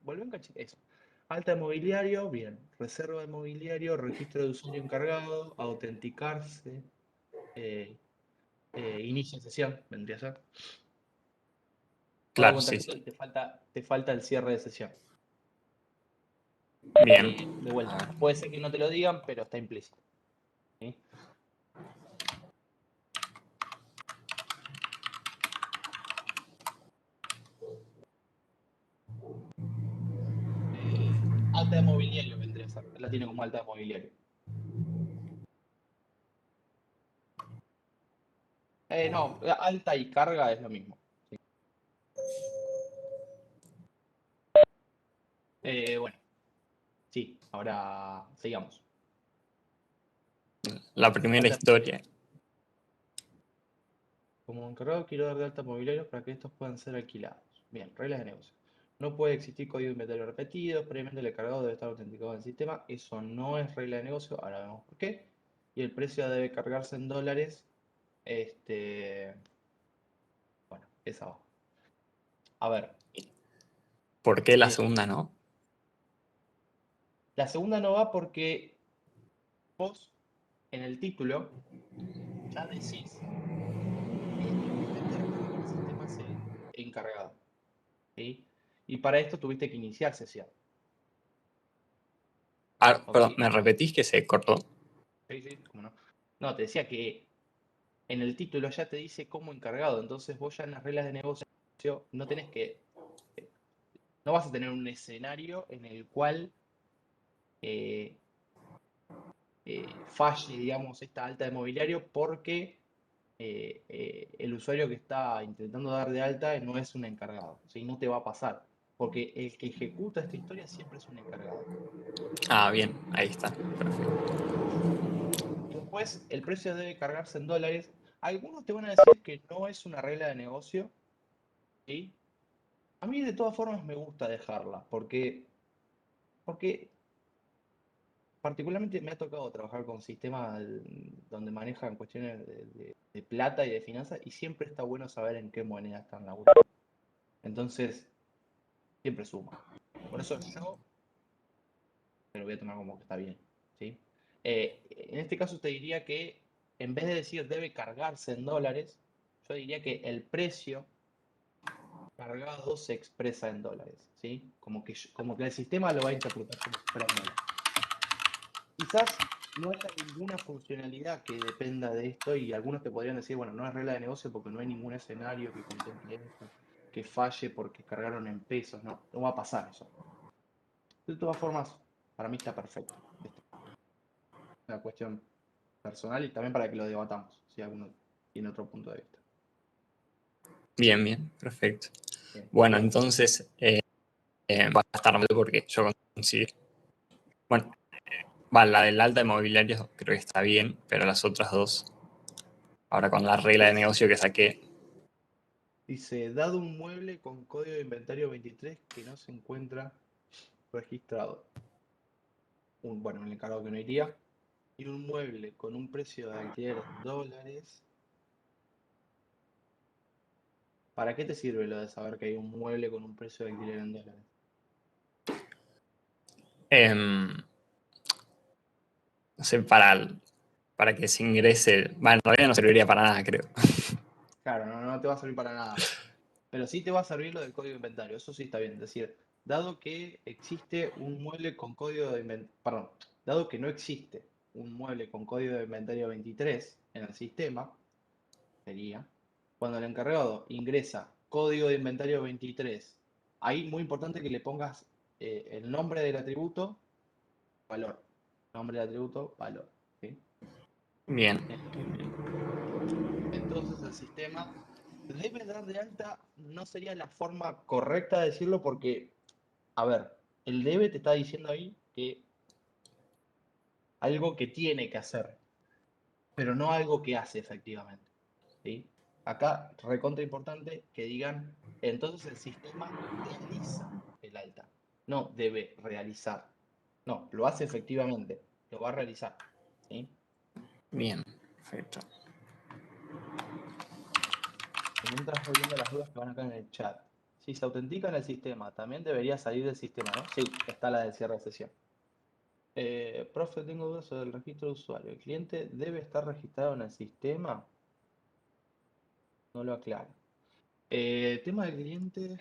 Volvé un cachito. Eso. Alta de mobiliario, bien. Reserva de mobiliario, registro de usuario encargado, autenticarse, inicio de sesión, vendría a ser. Pago Claro, con sí, tarjeta sí. y te falta el cierre de sesión. Bien. De vuelta, puede ser que no te lo digan, pero está implícito. ¿Sí? Alta de mobiliario vendría a ser. La tiene como alta de mobiliario. No, alta y carga es lo mismo. ¿Sí? Bueno, sí, ahora sigamos. La primera Alta, historia. como encargado quiero dar de alta mobiliarios para que estos puedan ser alquilados. Bien, reglas de negocio. No puede existir código de inventario repetido, previamente el encargado debe estar autenticado en el sistema. Eso no es regla de negocio, ahora vemos por qué. Y el precio debe cargarse en dólares. Bueno, esa va. A ver, ¿Por qué la eh, segunda no? la segunda no va porque vos en el título ya decís que el que intenta descargar el sistema es el encargado. ¿Sí? Y para esto tuviste que iniciar sesión. Ah, ¿Ok? perdón, ¿me repetís que se cortó? Sí, sí, cómo no. No, te decía que en el título ya te dice como encargado, entonces vos ya en las reglas de negocio no tenés que, no vas a tener un escenario en el cual eh, falle, digamos, esta alta de mobiliario porque el usuario que está intentando dar de alta no es un encargado, ¿sí? No te va a pasar, porque el que ejecuta esta historia siempre es un encargado. Ah, bien, ahí está. Perfecto. Y después, el precio debe cargarse en dólares. Algunos te van a decir que no es una regla de negocio, ¿sí? A mí de todas formas me gusta dejarla, porque particularmente me ha tocado trabajar con sistemas donde manejan cuestiones de plata y de finanzas y siempre está bueno saber en qué moneda están laburando. Entonces, siempre suma. Por eso yo me lo voy a tomar como que está bien, ¿sí? En este caso te diría que en vez de decir debe cargarse en dólares, yo diría que el precio cargado se expresa en dólares, ¿sí? Como que el sistema lo va a interpretar como si fuera en dólares. Quizás no haya ninguna funcionalidad que dependa de esto y algunos te podrían decir, bueno, no es regla de negocio porque no hay ningún escenario que contemple esto, que falle porque cargaron en pesos, no va a pasar eso. De todas formas, para mí está perfecto. Es una cuestión personal y también para que lo debatamos, si alguno tiene otro punto de vista. Bien, bien, perfecto. Bien. Bueno, entonces va a estar mal porque yo considero. Bueno, la del alta de mobiliario creo que está bien, pero las otras dos, ahora con la regla de negocio que saqué, Dice, dado un mueble con código de inventario 23 que no se encuentra registrado. Bueno, el encargado que no iría. Y un mueble con un precio de alquiler en dólares. ¿Para qué te sirve lo de saber que hay un mueble con un precio de alquiler en dólares? no sé, para que se ingrese, en realidad no serviría para nada, creo. Claro, no te va a servir para nada. Pero sí te va a servir lo del código de inventario, eso sí está bien. Es decir, dado que existe un mueble con código de inventario, perdón, dado que no existe un mueble con código de inventario 23 en el sistema, sería, cuando el encargado ingresa código de inventario 23, ahí muy importante que le pongas el nombre del atributo, valor. Nombre del atributo, valor. ¿Sí? Bien, Eh, bien, bien. Entonces el sistema debe dar de alta, no sería la forma correcta de decirlo porque, a ver, el debe te está diciendo ahí que algo que tiene que hacer, pero no algo que hace efectivamente. ¿Sí? Acá, recontra importante que digan, entonces el sistema realiza el alta, no debe realizar. No, lo hace efectivamente, lo va a realizar. ¿Sí? Bien, perfecto. Y mientras voy viendo las dudas que van acá en el chat. Si se autentica en el sistema, también debería salir del sistema, ¿no? Sí, está la de cierre de sesión. Profe, tengo dudas sobre el registro de usuario. ¿El cliente debe estar registrado en el sistema? No lo aclara. Tema del cliente.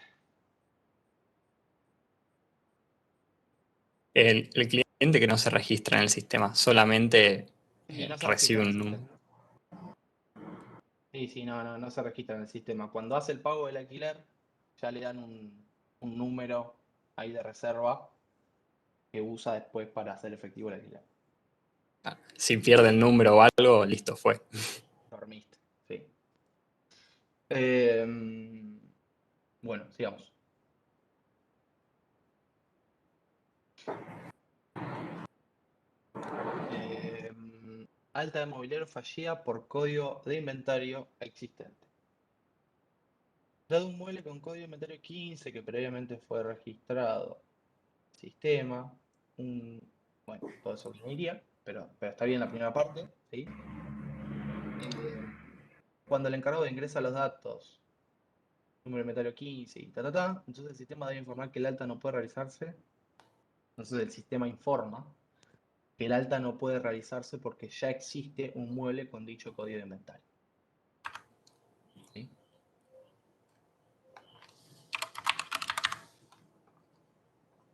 El cliente que no se registra en el sistema, solamente Sí, no se registra recibe en el un sistema. número. Sí, no se registra en el sistema. Cuando hace el pago del alquiler, ya le dan un número ahí de reserva que usa después para hacer efectivo el alquiler. Si pierde el número o algo, listo, fue. Dormiste, sí. Bueno, sigamos. Alta de mobiliario fallida por código de inventario existente. Dado un mueble con código de inventario 15 que previamente fue registrado sistema, bueno, todo eso que no iría, pero está bien la primera parte, ¿sí? Cuando el encargado ingresa los datos, número de inventario 15 y entonces el sistema debe informar que el alta no puede realizarse. Entonces el sistema informa que el alta no puede realizarse porque ya existe un mueble con dicho código de inventario. ¿Sí?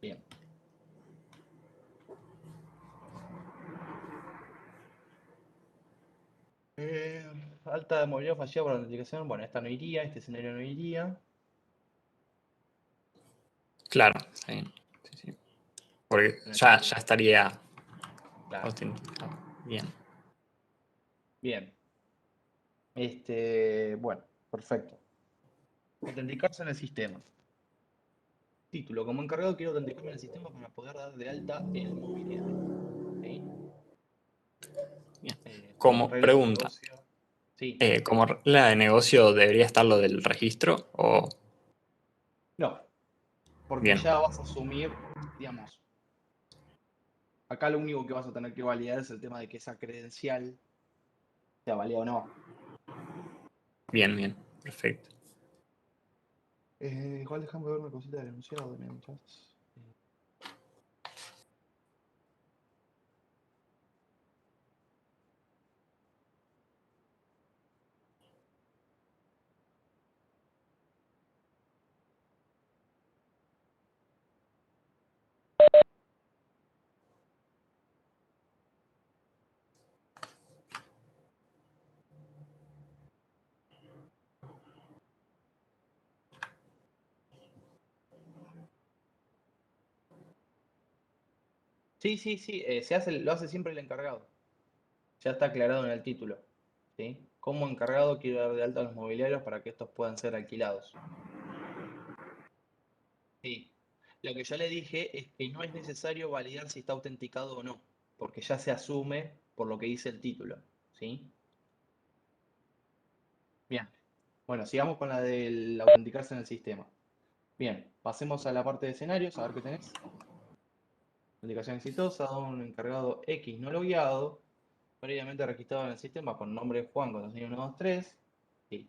Bien. Alta de movilidad fallida por autenticación. Bueno, esta no iría, este escenario no iría. Claro, está bien. Sí, sí. Porque No ya estaría. estaría Claro. autenticado. Bien. Bien. Bueno, perfecto. Autenticarse en el sistema. Título. Como encargado quiero autenticarme en el sistema para poder dar de alta el mobiliario. ¿Sí? Bien. Bueno, Como reglas de pregunta, negocio. Sí. ¿como regla de negocio debería estar lo del registro? O No, porque bien, ya vas a asumir, digamos, acá lo único que vas a tener que validar es el tema de que esa credencial sea válida o no. bien, perfecto. Igual déjame ver una cosita del enunciado mientras. Sí, lo hace siempre el encargado. Ya está aclarado en el título. ¿Sí? Como encargado quiero dar de alta a los mobiliarios para que estos puedan ser alquilados. Sí. Lo que yo le dije es que no es necesario validar si está autenticado o no, porque ya se asume por lo que dice el título. ¿Sí? Bien. Bueno, sigamos con la del autenticarse en el sistema. Bien, pasemos a la parte de escenarios, a ver qué tenés. Autenticación exitosa, un encargado X no logueado, previamente registrado en el sistema con nombre Juan, contraseña 123. Sí.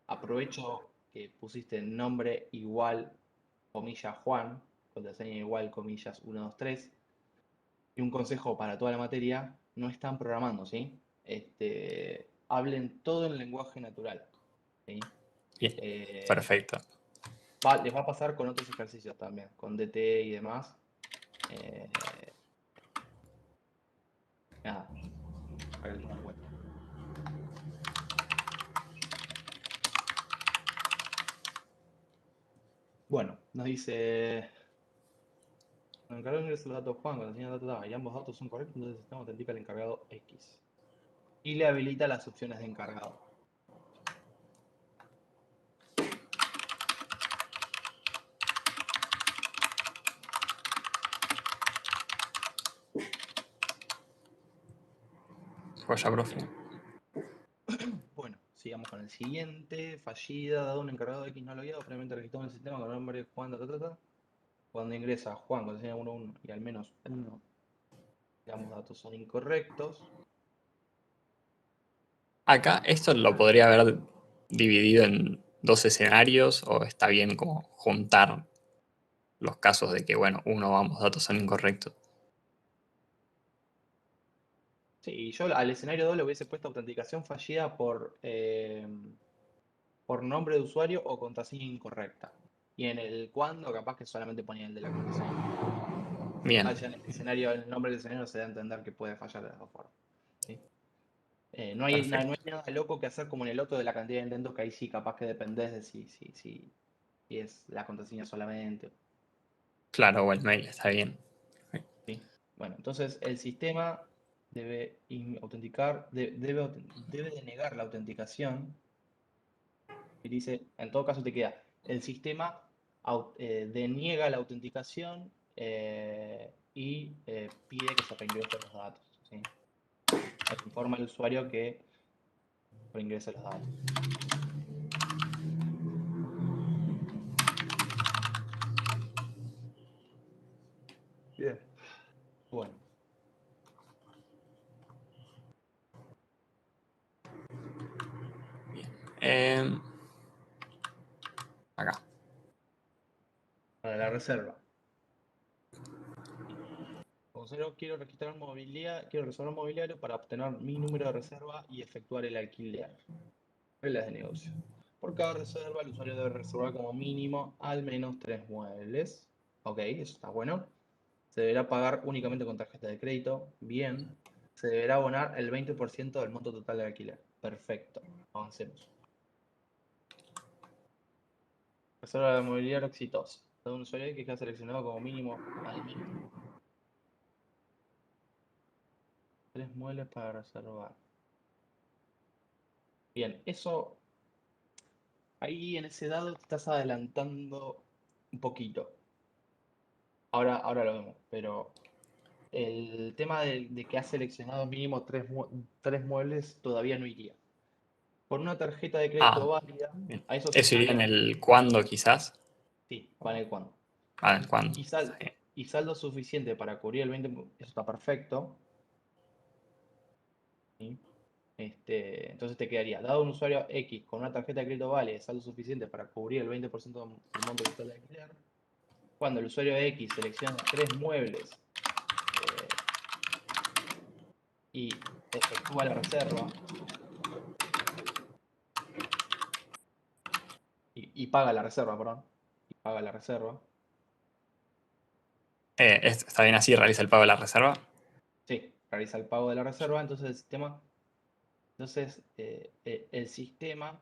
Aprovecho que pusiste nombre igual, comillas Juan, contraseña igual, comillas 123. Y un consejo para toda la materia, no están programando, ¿sí? Hablen todo en lenguaje natural. ¿Sí? Bien, Eh, perfecto. Les va a pasar con otros ejercicios también, con DT y demás. Eh, Nada, para que lo tengan en cuenta. Bueno, nos dice, el encargado ingresa los datos Juan, contraseña y ambos datos son correctos, entonces el sistema autentica al encargado X. Y le habilita las opciones de encargado. Joya, profe. Bueno, sigamos con el siguiente. Fallida, dado un encargado X no logueado, previamente registrado en el sistema con el nombre Juan, Cuando ingresa Juan, contraseña 11 y al menos uno de ambos datos son incorrectos. Acá esto lo podría haber dividido en 2 escenarios o está bien como juntar los casos de que, bueno, uno o ambos datos son incorrectos? Sí, yo al escenario 2 le hubiese puesto autenticación fallida por nombre de usuario o contraseña incorrecta. Y en el cuándo, capaz que solamente ponía el de la contraseña. Bien, Ya en el escenario, el nombre del escenario se da a entender que puede fallar de las dos formas. ¿Sí? No hay perfecto. nada loco que hacer como en el otro de la cantidad de intentos que ahí sí capaz que dependés de si es la contraseña solamente. Claro, o el mail, está bien. ¿Sí? Bueno, entonces el sistema debe autenticar, debe denegar la autenticación. Y dice, en todo caso te queda, el sistema deniega la autenticación y pide que se reingresen los datos. ¿Sí? Informa al usuario que reingrese los datos. Bien. Bueno, Em, acá. para la reserva. Como cero, quiero registrar movilidad, quiero reservar mobiliario para obtener mi número de reserva y efectuar el alquiler. Reglas de negocio. Por cada reserva, el usuario debe reservar como mínimo al menos 3 muebles. Ok, eso está bueno. Se deberá pagar únicamente con tarjeta de crédito. Bien. Se deberá abonar el 20% del monto total del alquiler. Perfecto. Avancemos. Reserva de mobiliario exitosa. Todo un usuario que queda seleccionado como mínimo al menos 3 muebles para reservar. Bien, eso ahí en ese dado te estás adelantando un poquito. Ahora lo vemos, pero el tema de que has seleccionado mínimo 3 muebles todavía no iría. Con una tarjeta de crédito Ah, válida, bien. a eso se Eso iría en sumaría. el cuándo, quizás. Sí, va en el cuándo. Ah, el cuándo. Y, Está bien. y saldo suficiente para cubrir el 20%, eso está perfecto. ¿Sí? Entonces te quedaría, dado un usuario X con una tarjeta de crédito válida, saldo suficiente para cubrir el 20% del monto total de alquiler. Cuando el usuario X selecciona 3 muebles y efectúa la reserva y paga la reserva, perdón, y paga la reserva. ¿Está bien así? ¿Realiza el pago de la reserva? Sí, realiza el pago de la reserva, entonces el sistema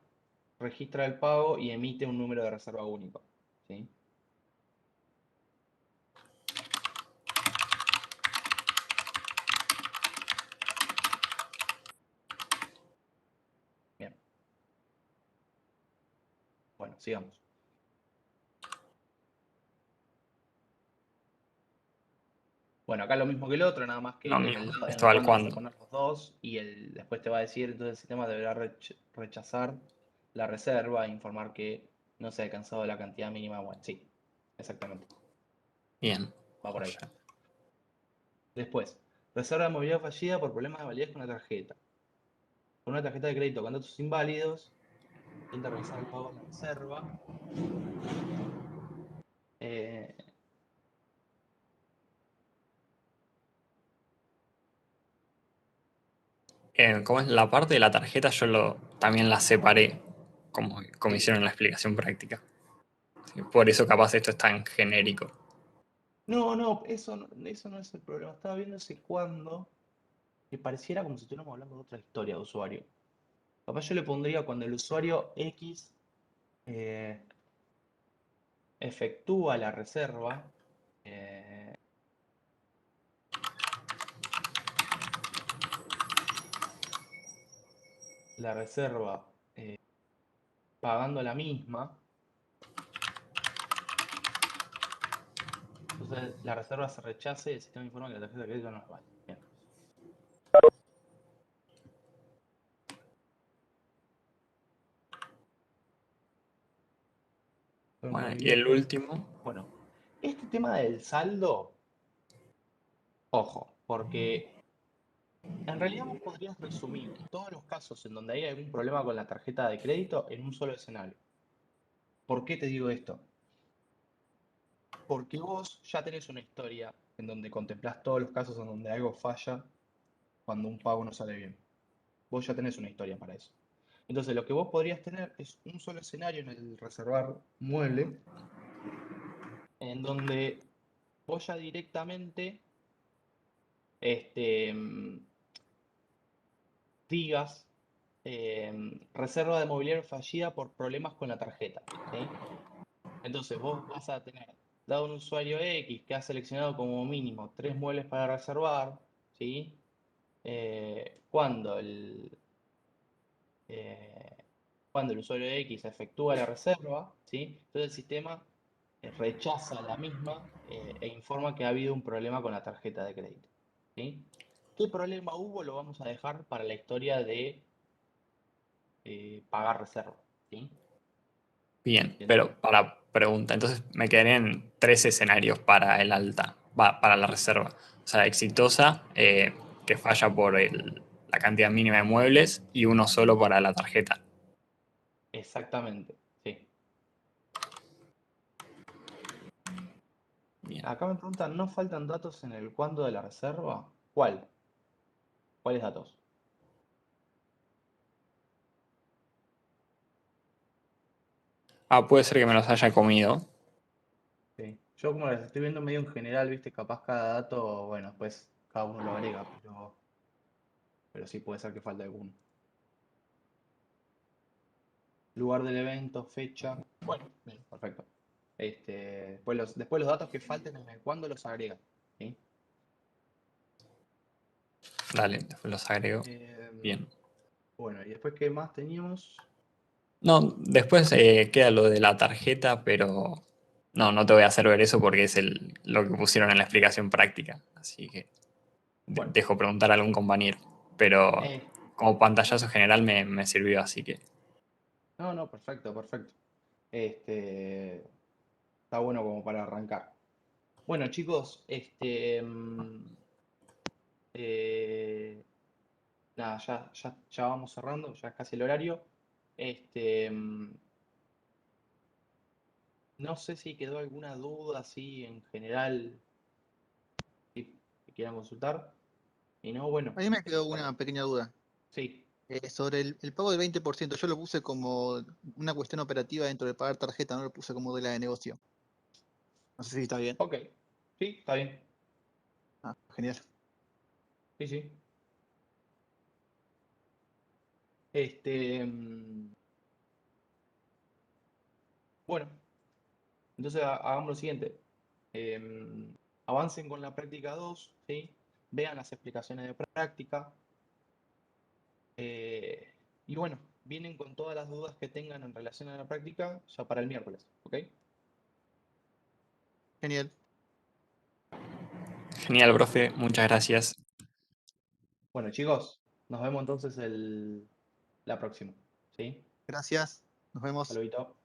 registra el pago y emite un número de reserva único. ¿Sí? Bien, bueno, sigamos. Bueno, acá lo mismo que el otro, nada más Lo que en mismo. en Esto el va al cuando vas a cuándo. poner los dos y después te va a decir, entonces el sistema deberá rechazar la reserva e informar que no se ha alcanzado la cantidad mínima. Bueno, sí, exactamente, Bien. va por ahí. Joya. Después, reserva de movilidad fallida por problemas de validez con la tarjeta. Con una tarjeta de crédito con datos inválidos, intenta realizar el pago de la reserva. Eh, ¿Cómo es la parte de la tarjeta? También la separé, como sí. hicieron en la explicación práctica. Sí, por eso capaz esto es tan genérico. No, eso no es el problema. Estaba viendo ese cuando que pareciera como si estuviéramos hablando de otra historia de usuario. Capaz yo le pondría cuando el usuario X eh, efectúa eh, la reserva pagando la misma, entonces la reserva se rechace y el sistema informa que la tarjeta de crédito no es válida. Bien. Bueno, y el último. Bueno, este tema del saldo, ojo, porque En realidad vos podrías resumir todos los casos en donde hay algún problema con la tarjeta de crédito en un solo escenario. ¿Por qué te digo esto? Porque vos ya tenés una historia en donde contemplás todos los casos en donde algo falla cuando un pago no sale bien. Vos ya tenés una historia para eso. Entonces, lo que vos podrías tener es un solo escenario en el reservar mueble, en donde vos ya directamente este, digas reserva de mobiliario fallida por problemas con la tarjeta, ¿sí? Entonces, vos vas a tener, dado un usuario X que ha seleccionado como mínimo 3 muebles para reservar, ¿sí? Cuando eh, cuando el usuario X efectúa la reserva, ¿sí? Entonces el sistema rechaza la misma e informa que ha habido un problema con la tarjeta de crédito, ¿sí? ¿Qué problema hubo? Lo vamos a dejar para la historia de pagar reserva, ¿sí? Bien, Bien. pero para pregunta, entonces me quedarían 3 escenarios para el alta, para la reserva. O sea, exitosa, que falla por la cantidad mínima de muebles, y uno solo para la tarjeta. Exactamente, sí. Bien. Acá me preguntan, ¿no faltan datos en el cuándo de la reserva? ¿Cuál? ¿Cuáles datos? Ah, puede ser que me los haya comido. Sí. Yo como las estoy viendo medio en general, viste, capaz cada dato, bueno, pues cada uno lo agrega, pero sí puede ser que falte alguno. Lugar del evento, fecha. Bueno, bien, perfecto. Después los datos que falten en el cuándo los agrega, ¿sí? Dale, después los agrego. Em, Bien. bueno, y después, ¿qué más teníamos? No, después queda lo de la tarjeta, pero no te voy a hacer ver eso porque es lo que pusieron en la explicación práctica. Así que Bueno, dejo preguntar a algún compañero. Pero eh, como pantallazo general me sirvió, así que no, perfecto, perfecto. Este, está bueno como para arrancar. Bueno, chicos, eh, nada, ya vamos cerrando, ya es casi el horario. Este, mm, no sé si quedó alguna duda así en general que quieran consultar. Y no, bueno, A mí me quedó por- una pequeña duda. sí, Sobre el pago del 20%, yo lo puse como una cuestión operativa dentro de pagar tarjeta, no lo puse como de la de negocio. No sé si está bien. ok, sí, está bien, Ah, genial. sí, sí. Este, mm, bueno, entonces hagamos lo siguiente. Avancen con la práctica 2, ¿sí? Vean las explicaciones de práctica. Y bueno, vienen con todas las dudas que tengan en relación a la práctica ya para el miércoles, ¿ok? Genial. genial, profe, muchas gracias. Bueno, chicos, nos vemos entonces la próxima, ¿sí? Gracias. Nos vemos. Saludito.